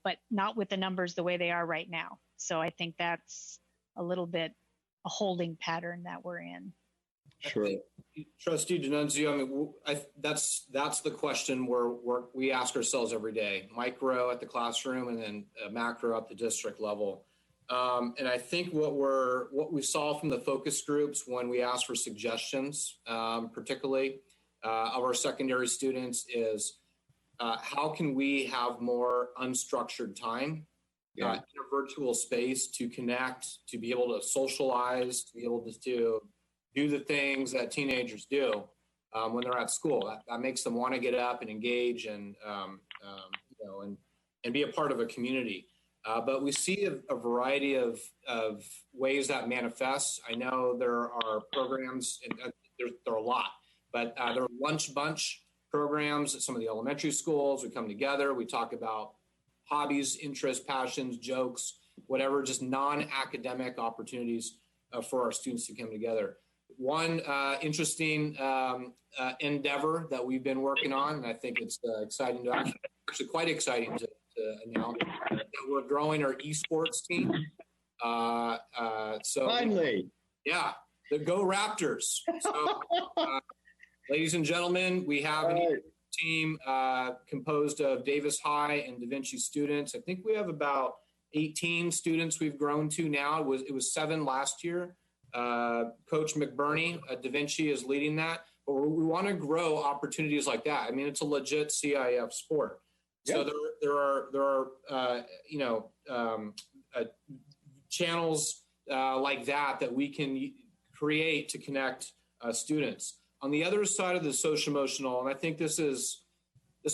but not with the numbers the way they are right now. So I think that's a little bit a holding pattern that we're in. Sure. Trustee D'Annunzio, I mean, that's the question we ask ourselves every day, micro at the classroom and then macro at the district level. And I think what we saw from the focus groups when we asked for suggestions, particularly of our secondary students, is how can we have more unstructured time in a virtual space to connect, to be able to socialize, to be able to do the things that teenagers do when they're at school. That makes them want to get up and engage and be a part of a community. But we see a variety of ways that manifests. I know there are programs, and there are a lot, but there are lunch bunch programs at some of the elementary schools. We come together, we talk about hobbies, interests, passions, jokes, whatever, just non-academic opportunities for our students to come together. One interesting endeavor that we've been working on, and I think it's exciting to actually quite exciting to announce that we're growing our esports team. So finally, yeah, the Go Raptors. So, ladies and gentlemen, we have an esports team composed of Davis High and Da Vinci students. I think we have about 18 students we've grown to now. It was 7 last year. Coach McBurney at Da Vinci is leading that, but we want to grow opportunities like that. I mean, it's a legit CIF sport. So there are channels like that we can create to connect students. On the other side of the social emotional, and I think this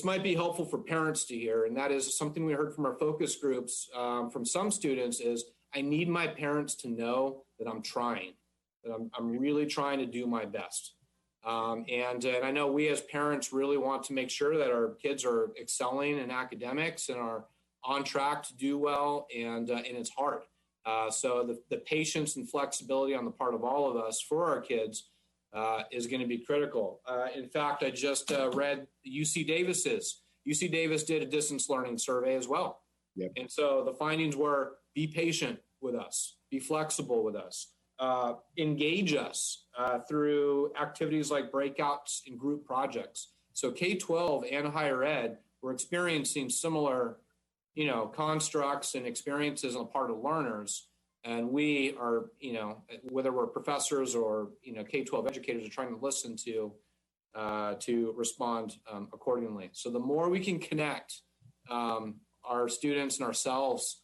might be helpful for parents to hear, and that is something we heard from our focus groups from some students is, I need my parents to know that I'm trying, that I'm really trying to do my best. And I know we as parents really want to make sure that our kids are excelling in academics and are on track to do well, and it's hard. So the patience and flexibility on the part of all of us for our kids is going to be critical. In fact, I just read UC Davis's. UC Davis did a distance learning survey as well. Yep. And so the findings were, be patient with us, be flexible with us, engage us through activities like breakouts and group projects. So K-12 and higher ed were experiencing similar, constructs and experiences on the part of learners. And we are, whether we're professors or, K-12 educators, are trying to listen to respond accordingly. So the more we can connect our students and ourselves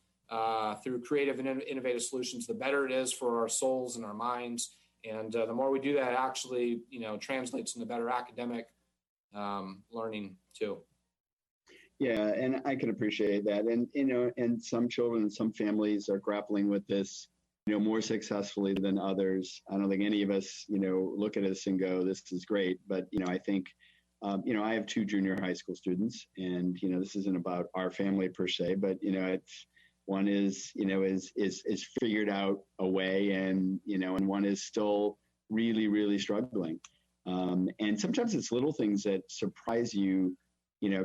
through creative and innovative solutions, the better it is for our souls and our minds. And the more we do that, actually, translates into better academic learning too. Yeah, and I can appreciate that. And, and some children and some families are grappling with this, more successfully than others. I don't think any of us, look at this and go, this is great. But, I think, I have 2 junior high school students, and, this isn't about our family per se, but, it's one is figured out a way, and, and one is still really, really struggling. And sometimes it's little things that surprise you,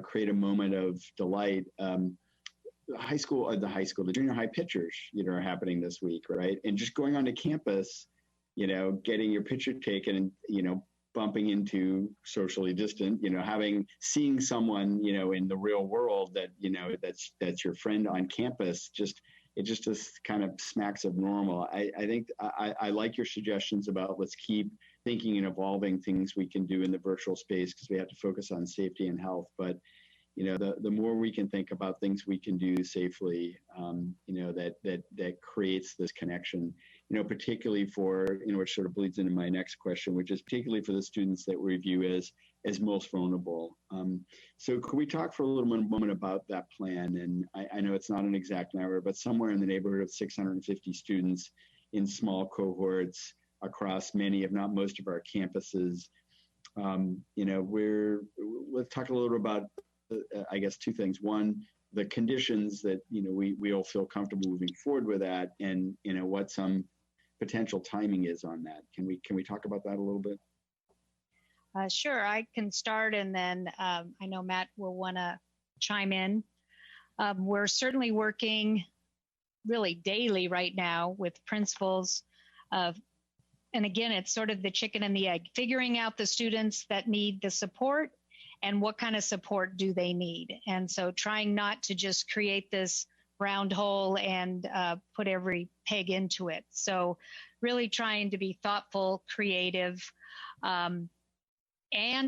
create a moment of delight. The junior high pictures, are happening this week, right? And just going onto campus, getting your picture taken and, bumping into socially distant, seeing someone, in the real world that, that's your friend on campus, it just kind of smacks of normal. I think I like your suggestions about let's keep thinking and evolving things we can do in the virtual space, because we have to focus on safety and health. But, the more we can think about things we can do safely, that creates this connection, particularly for, which sort of bleeds into my next question, which is particularly for the students that we view as most vulnerable. So could we talk for a little moment about that plan? And I know it's not an exact number, but somewhere in the neighborhood of 650 students in small cohorts across many, if not most, of our campuses. Let's talk a little bit about, I guess, 2 things. One, the conditions that, we all feel comfortable moving forward with that, and, what some potential timing is on that. Can we talk about that a little bit? Sure, I can start, and then I know Matt will want to chime in. We're certainly working really daily right now with principals and again, it's sort of the chicken and the egg, figuring out the students that need the support and what kind of support do they need. And so trying not to just create this round hole and put every peg into it. So really trying to be thoughtful, creative, and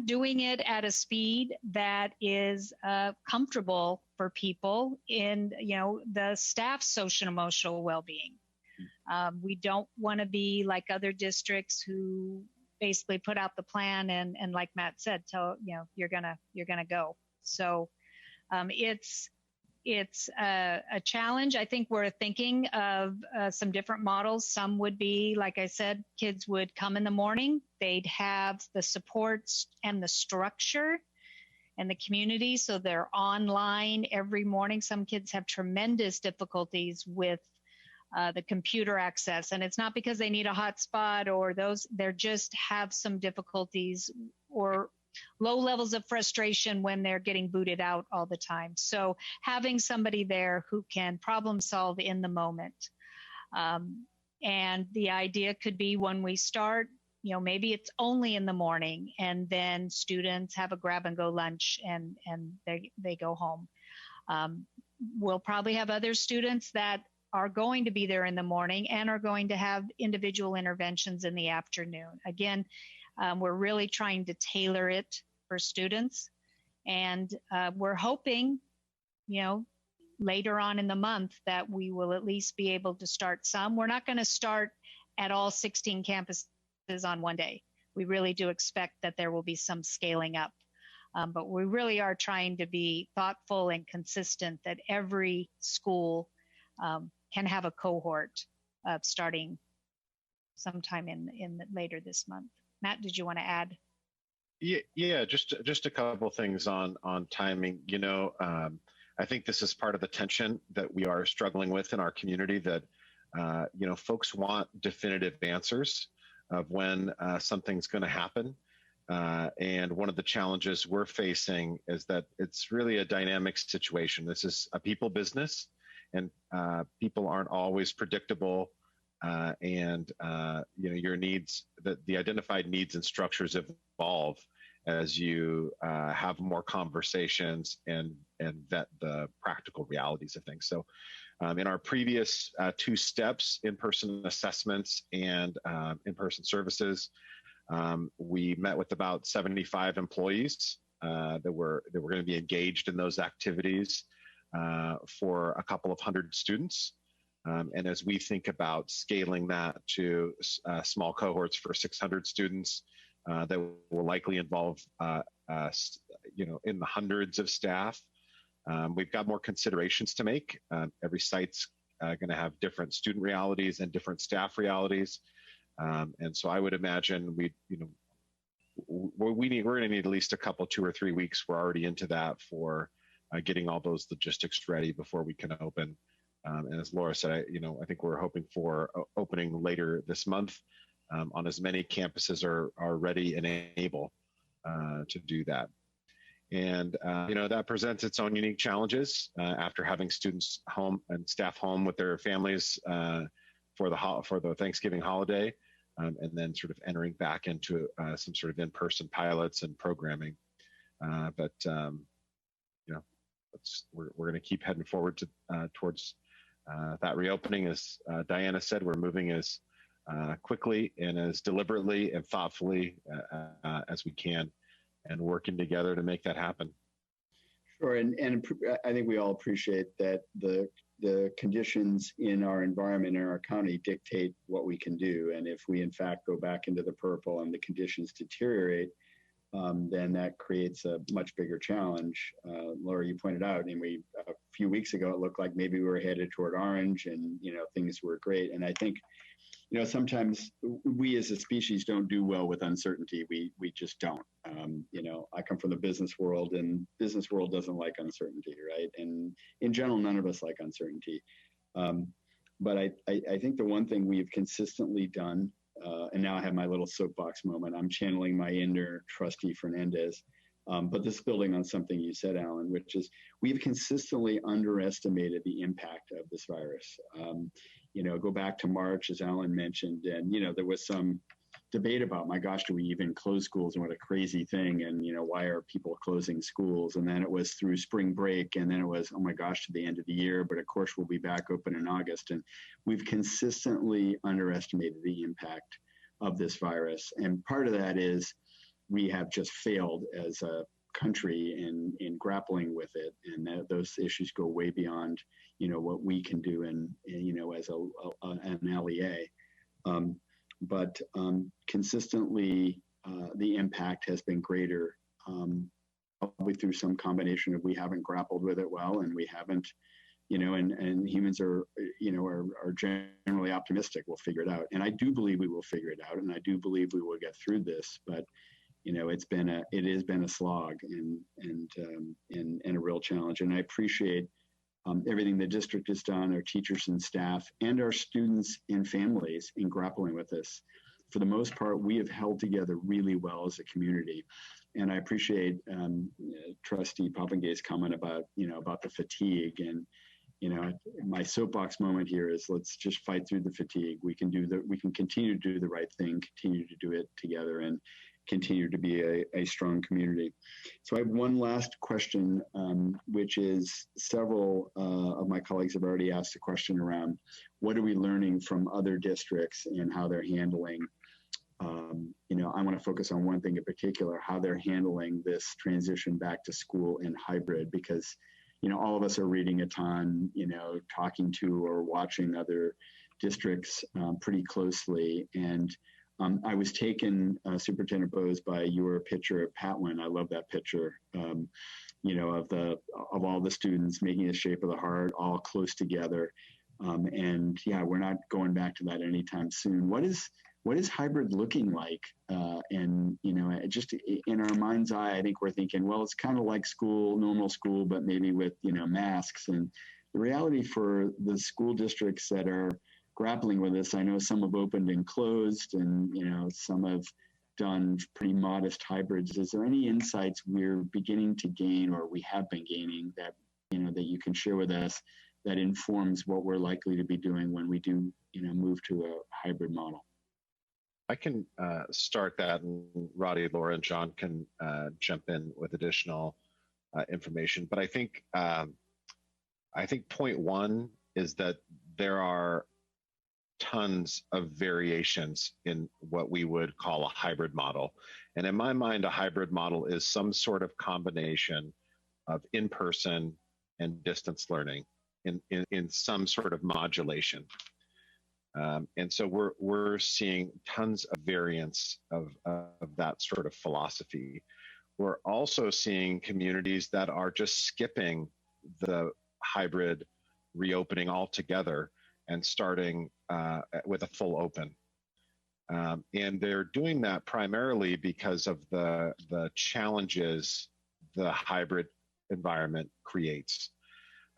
doing it at a speed that is comfortable for people in, the staff's social and emotional well-being. We don't want to be like other districts who basically put out the plan and like Matt said, tell, you're gonna go. So it's a challenge. I think we're thinking of some different models. Some would be, like I said, kids would come in the morning. They'd have the supports and the structure and the community. So they're online every morning. Some kids have tremendous difficulties with the computer access. And it's not because they need a hotspot or they just have some difficulties or low levels of frustration when they're getting booted out all the time. So having somebody there who can problem solve in the moment. And the idea could be when we start, maybe it's only in the morning and then students have a grab and go lunch and they go home. We'll probably have other students that are going to be there in the morning and are going to have individual interventions in the afternoon. Again, we're really trying to tailor it for students. And we're hoping, later on in the month that we will at least be able to start some. We're not going to start at all 16 campuses on one day. We really do expect that there will be some scaling up. But we really are trying to be thoughtful and consistent that every school can have a cohort starting sometime in later this month. Matt, did you want to add? Yeah, just a couple things on timing. I think this is part of the tension that we are struggling with in our community, that folks want definitive answers of when something's going to happen. And one of the challenges we're facing is that it's really a dynamic situation. This is a people business, and people aren't always predictable. And your needs, the identified needs and structures evolve as you have more conversations and vet the practical realities of things. So in our previous 2 steps, in-person assessments and in-person services, we met with about 75 employees that were going to be engaged in those activities for a couple of hundred students. And as we think about scaling that to small cohorts for 600 students, that will likely involve, in the hundreds of staff. We've got more considerations to make. Every site's going to have different student realities and different staff realities. And so I would imagine we're going to need at least a couple, 2 or 3 weeks. We're already into that for getting all those logistics ready before we can open. And as Laura said, I think we're hoping for opening later this month on as many campuses are ready and able to do that. And that presents its own unique challenges after having students home and staff home with their families for the Thanksgiving holiday, and then sort of entering back into some sort of in-person pilots and programming. But we're going to keep heading forward towards that reopening. As Diana said, we're moving as quickly and as deliberately and thoughtfully as we can, and working together to make that happen. Sure, and I think we all appreciate that the conditions in our environment, in our county, dictate what we can do. And if we in fact go back into the purple and the conditions deteriorate, then that creates a much bigger challenge. Laura, you pointed out, and a few weeks ago, it looked like maybe we were headed toward orange, and things were great. And I think, sometimes we as a species don't do well with uncertainty. We just don't. I come from the business world, and business world doesn't like uncertainty, right? And in general, none of us like uncertainty. But I think the one thing we've consistently done, and now I have my little soapbox moment. I'm channeling my inner trustee Fernandez. But this is building on something you said, Alan, which is we've consistently underestimated the impact of this virus. Go back to March, as Alan mentioned, and, there was some debate about, my gosh, do we even close schools, and what a crazy thing, and, why are people closing schools? And then it was through spring break, and then it was, oh my gosh, to the end of the year, but of course we'll be back open in August. And we've consistently underestimated the impact of this virus. And part of that is we have just failed as a country in grappling with it, and those issues go way beyond what we can do as an LEA. But consistently the impact has been greater, probably through some combination of we haven't grappled with it well, and we haven't, and humans are generally optimistic we'll figure it out. And I do believe we will figure it out, and I do believe we will get through this. But it has been a slog and a real challenge. And I appreciate everything the district has done, our teachers and staff, and our students and families in grappling with this. For the most part, we have held together really well as a community. And I appreciate Trustee Poppingay's comment about the fatigue. And my soapbox moment here is, let's just fight through the fatigue. We can continue to do the right thing, continue to do it together, and continue to be a strong community. So I have one last question, which is several of my colleagues have already asked a question around what are we learning from other districts and how they're handling, I want to focus on one thing in particular, how they're handling this transition back to school and hybrid, because all of us are reading a ton, talking to or watching other districts pretty closely. And I was taken, Superintendent Bose, by your picture of Patwin. I love that picture, of all the students making the shape of the heart, all close together. And yeah, we're not going back to that anytime soon. What is hybrid looking like? And just in our mind's eye, I think we're thinking, well, it's kind of like school, normal school, but maybe with masks. And the reality for the school districts that are grappling with this, I know some have opened and closed, and some have done pretty modest hybrids. Is there any insights we're beginning to gain, or we have been gaining, that that you can share with us that informs what we're likely to be doing when we do move to a hybrid model? I can start that, and Roddy, Laura, and John can jump in with additional information. But I think point one is that there are tons of variations in what we would call a hybrid model. And in my mind, a hybrid model is some sort of combination of in-person and distance learning in some sort of modulation. And so we're seeing tons of variants of that sort of philosophy. We're also seeing communities that are just skipping the hybrid reopening altogether and starting with a full open. And they're doing that primarily because of the challenges the hybrid environment creates.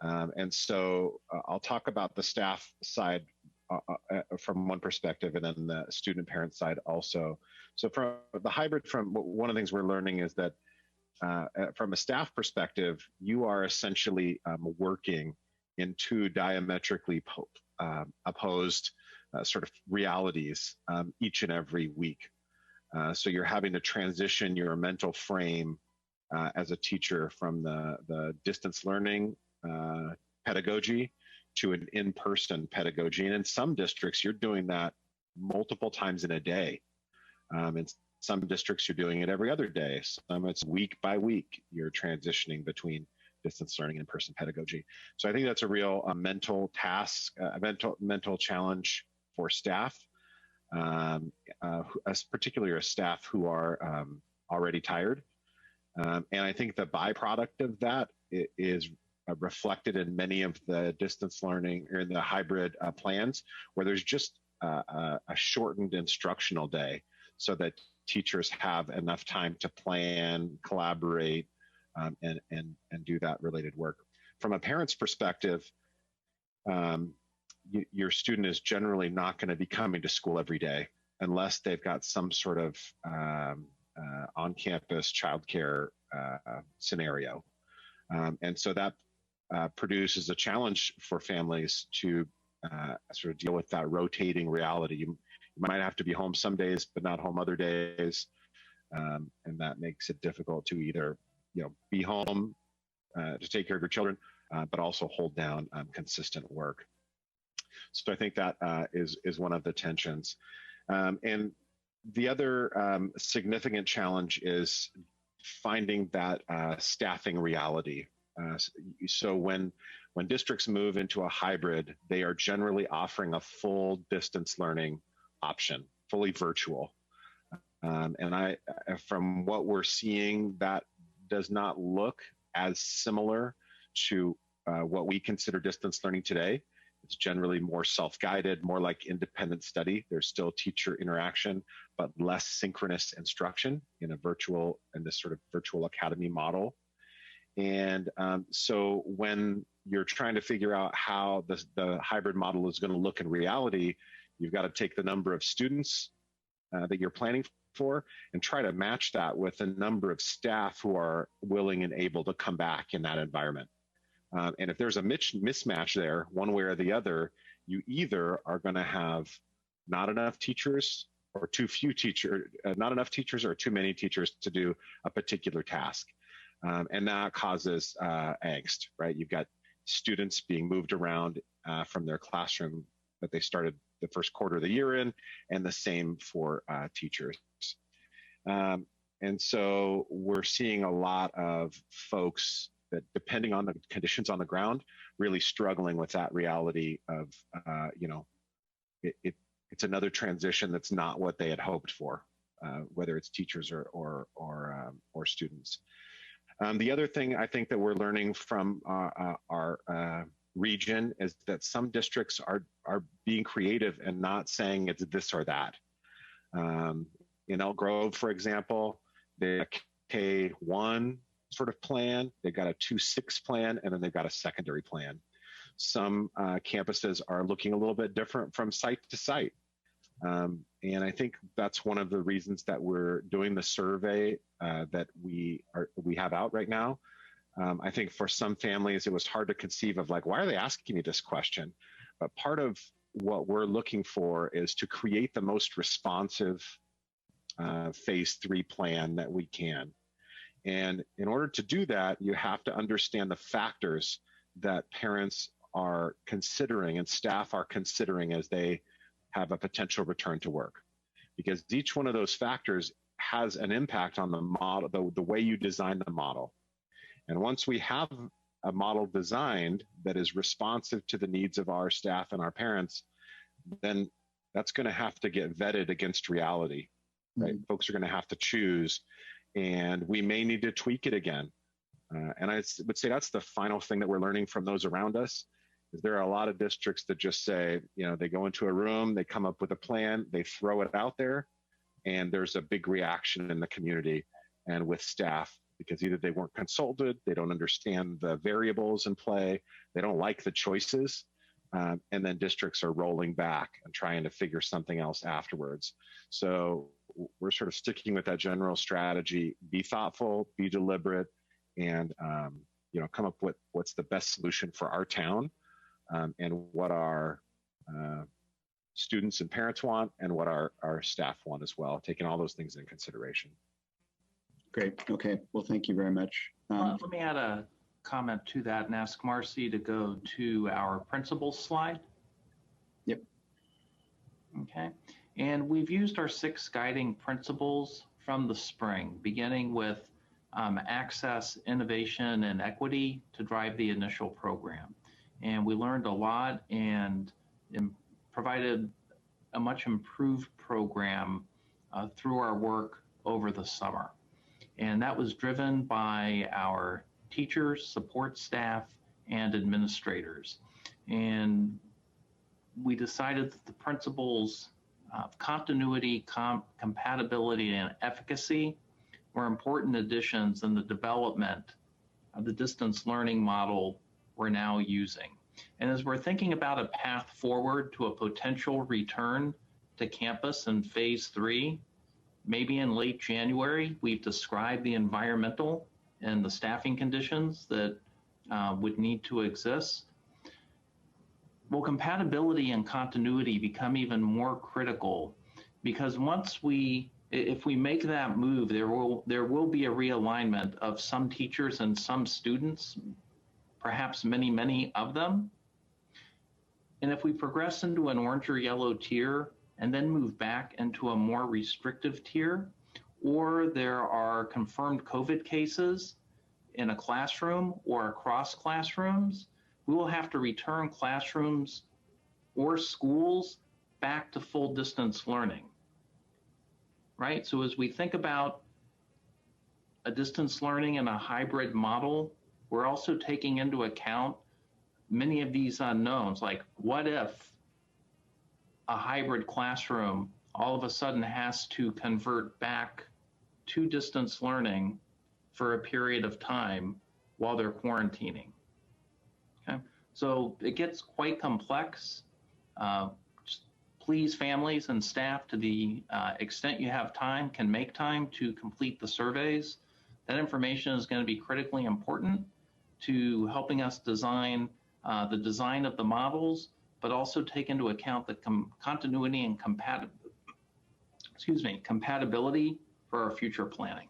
And so I'll talk about the staff side from one perspective, and then the student parent side also. So from the hybrid, one of the things we're learning is that from a staff perspective, you are essentially working in two diametrically opposed sort of realities each and every week. So you're having to transition your mental frame as a teacher from the distance learning pedagogy to an in-person pedagogy. And in some districts, you're doing that multiple times in a day. In some districts, you're doing it every other day. Some it's week by week, you're transitioning between distance learning and in-person pedagogy. So I think that's a real mental task, mental challenge for staff, particularly our staff who are already tired. And I think the byproduct of that is reflected in many of the distance learning or in the hybrid plans, where there's just a shortened instructional day so that teachers have enough time to plan, collaborate, and do that related work. From a parent's perspective, your student is generally not going to be coming to school every day unless they've got some sort of on-campus childcare scenario. And so that produces a challenge for families to sort of deal with that rotating reality. You might have to be home some days, but not home other days. And that makes it difficult to either be home to take care of your children, but also hold down consistent work. So I think that is one of the tensions. And the other significant challenge is finding that staffing reality. So when districts move into a hybrid, they are generally offering a full distance learning option, fully virtual. And from what we're seeing, that does not look as similar to what we consider distance learning today. It's generally more self-guided, more like independent study. There's still teacher interaction, but less synchronous instruction in this sort of virtual academy model. And so when you're trying to figure out how the hybrid model is going to look in reality, you've got to take the number of students that you're planning for and try to match that with the number of staff who are willing and able to come back in that environment. And if there's a mismatch there, one way or the other, you either are going to have not enough teachers or too few teachers, not enough teachers or too many teachers to do a particular task. And that causes angst, right? You've got students being moved around from their classroom that they started the first quarter of the year in, and the same for teachers. And so we're seeing a lot of folks that depending on the conditions on the ground, really struggling with that reality of, it's another transition that's not what they had hoped for, whether it's teachers or students. The other thing I think that we're learning from our region is that some districts are being creative and not saying it's this or that. In Elk Grove, for example, they have a K-1 sort of plan, they've got a 2-6 plan, and then they've got a secondary plan. Some campuses are looking a little bit different from site to site. And I think that's one of the reasons that we're doing the survey that we have out right now. I think for some families, it was hard to conceive of like, why are they asking me this question? But part of what we're looking for is to create the most responsive phase 3 plan that we can. And in order to do that, you have to understand the factors that parents are considering and staff are considering as they have a potential return to work. Because each one of those factors has an impact on the model, the way you design the model. And once we have a model designed that is responsive to the needs of our staff and our parents, then that's going to have to get vetted against reality. Right? Mm-hmm. Folks are going to have to choose, and we may need to tweak it again. And I would say that's the final thing that we're learning from those around us. Is there are a lot of districts that just say, they go into a room, they come up with a plan, they throw it out there, and there's a big reaction in the community and with staff because either they weren't consulted, they don't understand the variables in play, they don't like the choices, and then districts are rolling back and trying to figure something else afterwards. So we're sort of sticking with that general strategy: be thoughtful, be deliberate, and come up with what's the best solution for our town. And what our students and parents want and what our staff want as well, taking all those things into consideration. Great. Okay. Well, thank you very much. Let me add a comment to that and ask Marcy to go to our principles slide. Yep. Okay. And we've used our 6 guiding principles from the spring, beginning with access, innovation, and equity to drive the initial program. And we learned a lot and provided a much improved program through our work over the summer. And that was driven by our teachers, support staff, and administrators. And we decided that the principles of continuity, compatibility, and efficacy were important additions in the development of the distance learning model we're now using. And as we're thinking about a path forward to a potential return to campus in phase 3, maybe in late January, we've described the environmental and the staffing conditions that would need to exist. Will compatibility and continuity become even more critical? Because if we make that move, there will be a realignment of some teachers and some students, perhaps many of them. And if we progress into an orange or yellow tier and then move back into a more restrictive tier, or there are confirmed COVID cases in a classroom or across classrooms, we will have to return classrooms or schools back to full distance learning, right? So as we think about a distance learning and a hybrid model, we're also taking into account many of these unknowns, like what if a hybrid classroom all of a sudden has to convert back to distance learning for a period of time while they're quarantining. Okay, so it gets quite complex. Please, families and staff, to the extent you have time, can make time to complete the surveys. That information is going to be critically important to helping us design the design of the models, but also take into account the continuity and compatibility for our future planning.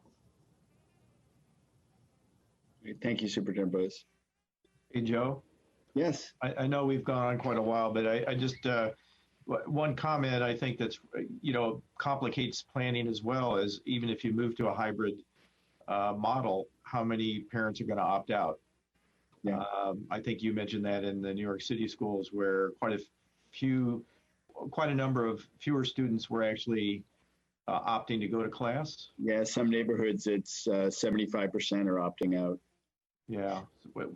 Thank you, Superintendent Bose. Hey, Joe. Yes. I know we've gone on quite a while, but I just, one comment I think that's, complicates planning as well as even if you move to a hybrid model, how many parents are going to opt out? Yeah. I think you mentioned that in the New York City schools where quite a number of fewer students were actually opting to go to class. Yeah, some neighborhoods it's 75% are opting out. Yeah,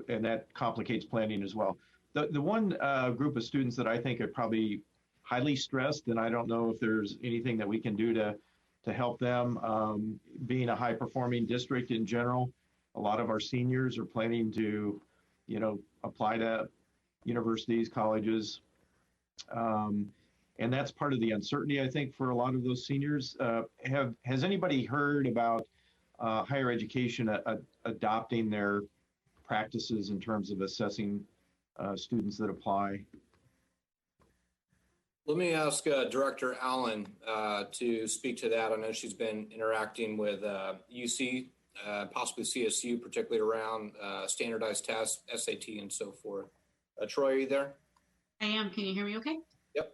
and that complicates planning as well. The one group of students that I think are probably highly stressed, and I don't know if there's anything that we can do to help them, being a high performing district in general, a lot of our seniors are planning to, apply to universities, colleges. And that's part of the uncertainty, I think, for a lot of those seniors. Has anybody heard about higher education adopting their practices in terms of assessing students that apply? Let me ask Director Allen to speak to that. I know she's been interacting with UC, possibly CSU, particularly around standardized tests, SAT, and so forth. Troy, are you there? I am. Can you hear me okay? Yep.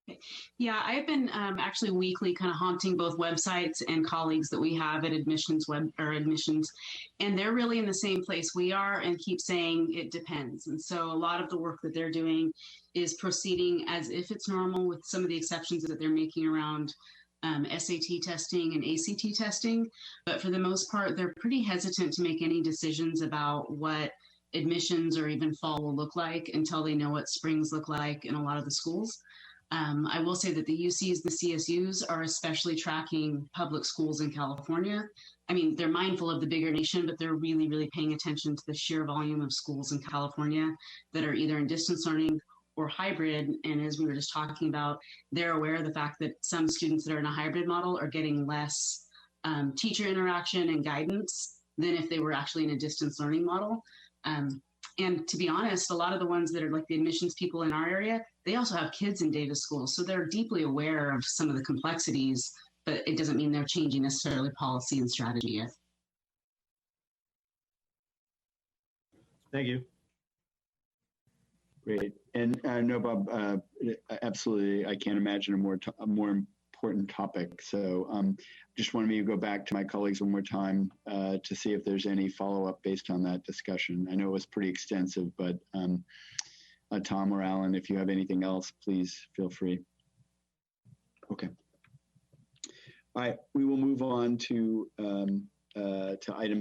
Okay. Yeah, I've been actually weekly kind of haunting both websites and colleagues that we have at admissions, and they're really in the same place we are and keep saying it depends. And so a lot of the work that they're doing is proceeding as if it's normal, with some of the exceptions that they're making around SAT testing and ACT testing. But for the most part, they're pretty hesitant to make any decisions about what admissions or even fall will look like until they know what springs look like in a lot of the schools. I will say that the UCs, the CSUs are especially tracking public schools in California. I mean, they're mindful of the bigger nation, but they're really, really paying attention to the sheer volume of schools in California that are either in distance learning or hybrid. And as we were just talking about, they're aware of the fact that some students that are in a hybrid model are getting less teacher interaction and guidance than if they were actually in a distance learning model. And to be honest, a lot of the ones that are like the admissions people in our area, they also have kids in data schools. So they're deeply aware of some of the complexities, but it doesn't mean they're changing necessarily policy and strategy yet. Thank you. Great. And no, Bob, absolutely. I can't imagine a more important topic. So just wanted me to go back to my colleagues one more time to see if there's any follow-up based on that discussion. I know it was pretty extensive, but Tom or Alan, if you have anything else, please feel free. Okay. All right, we will move on to item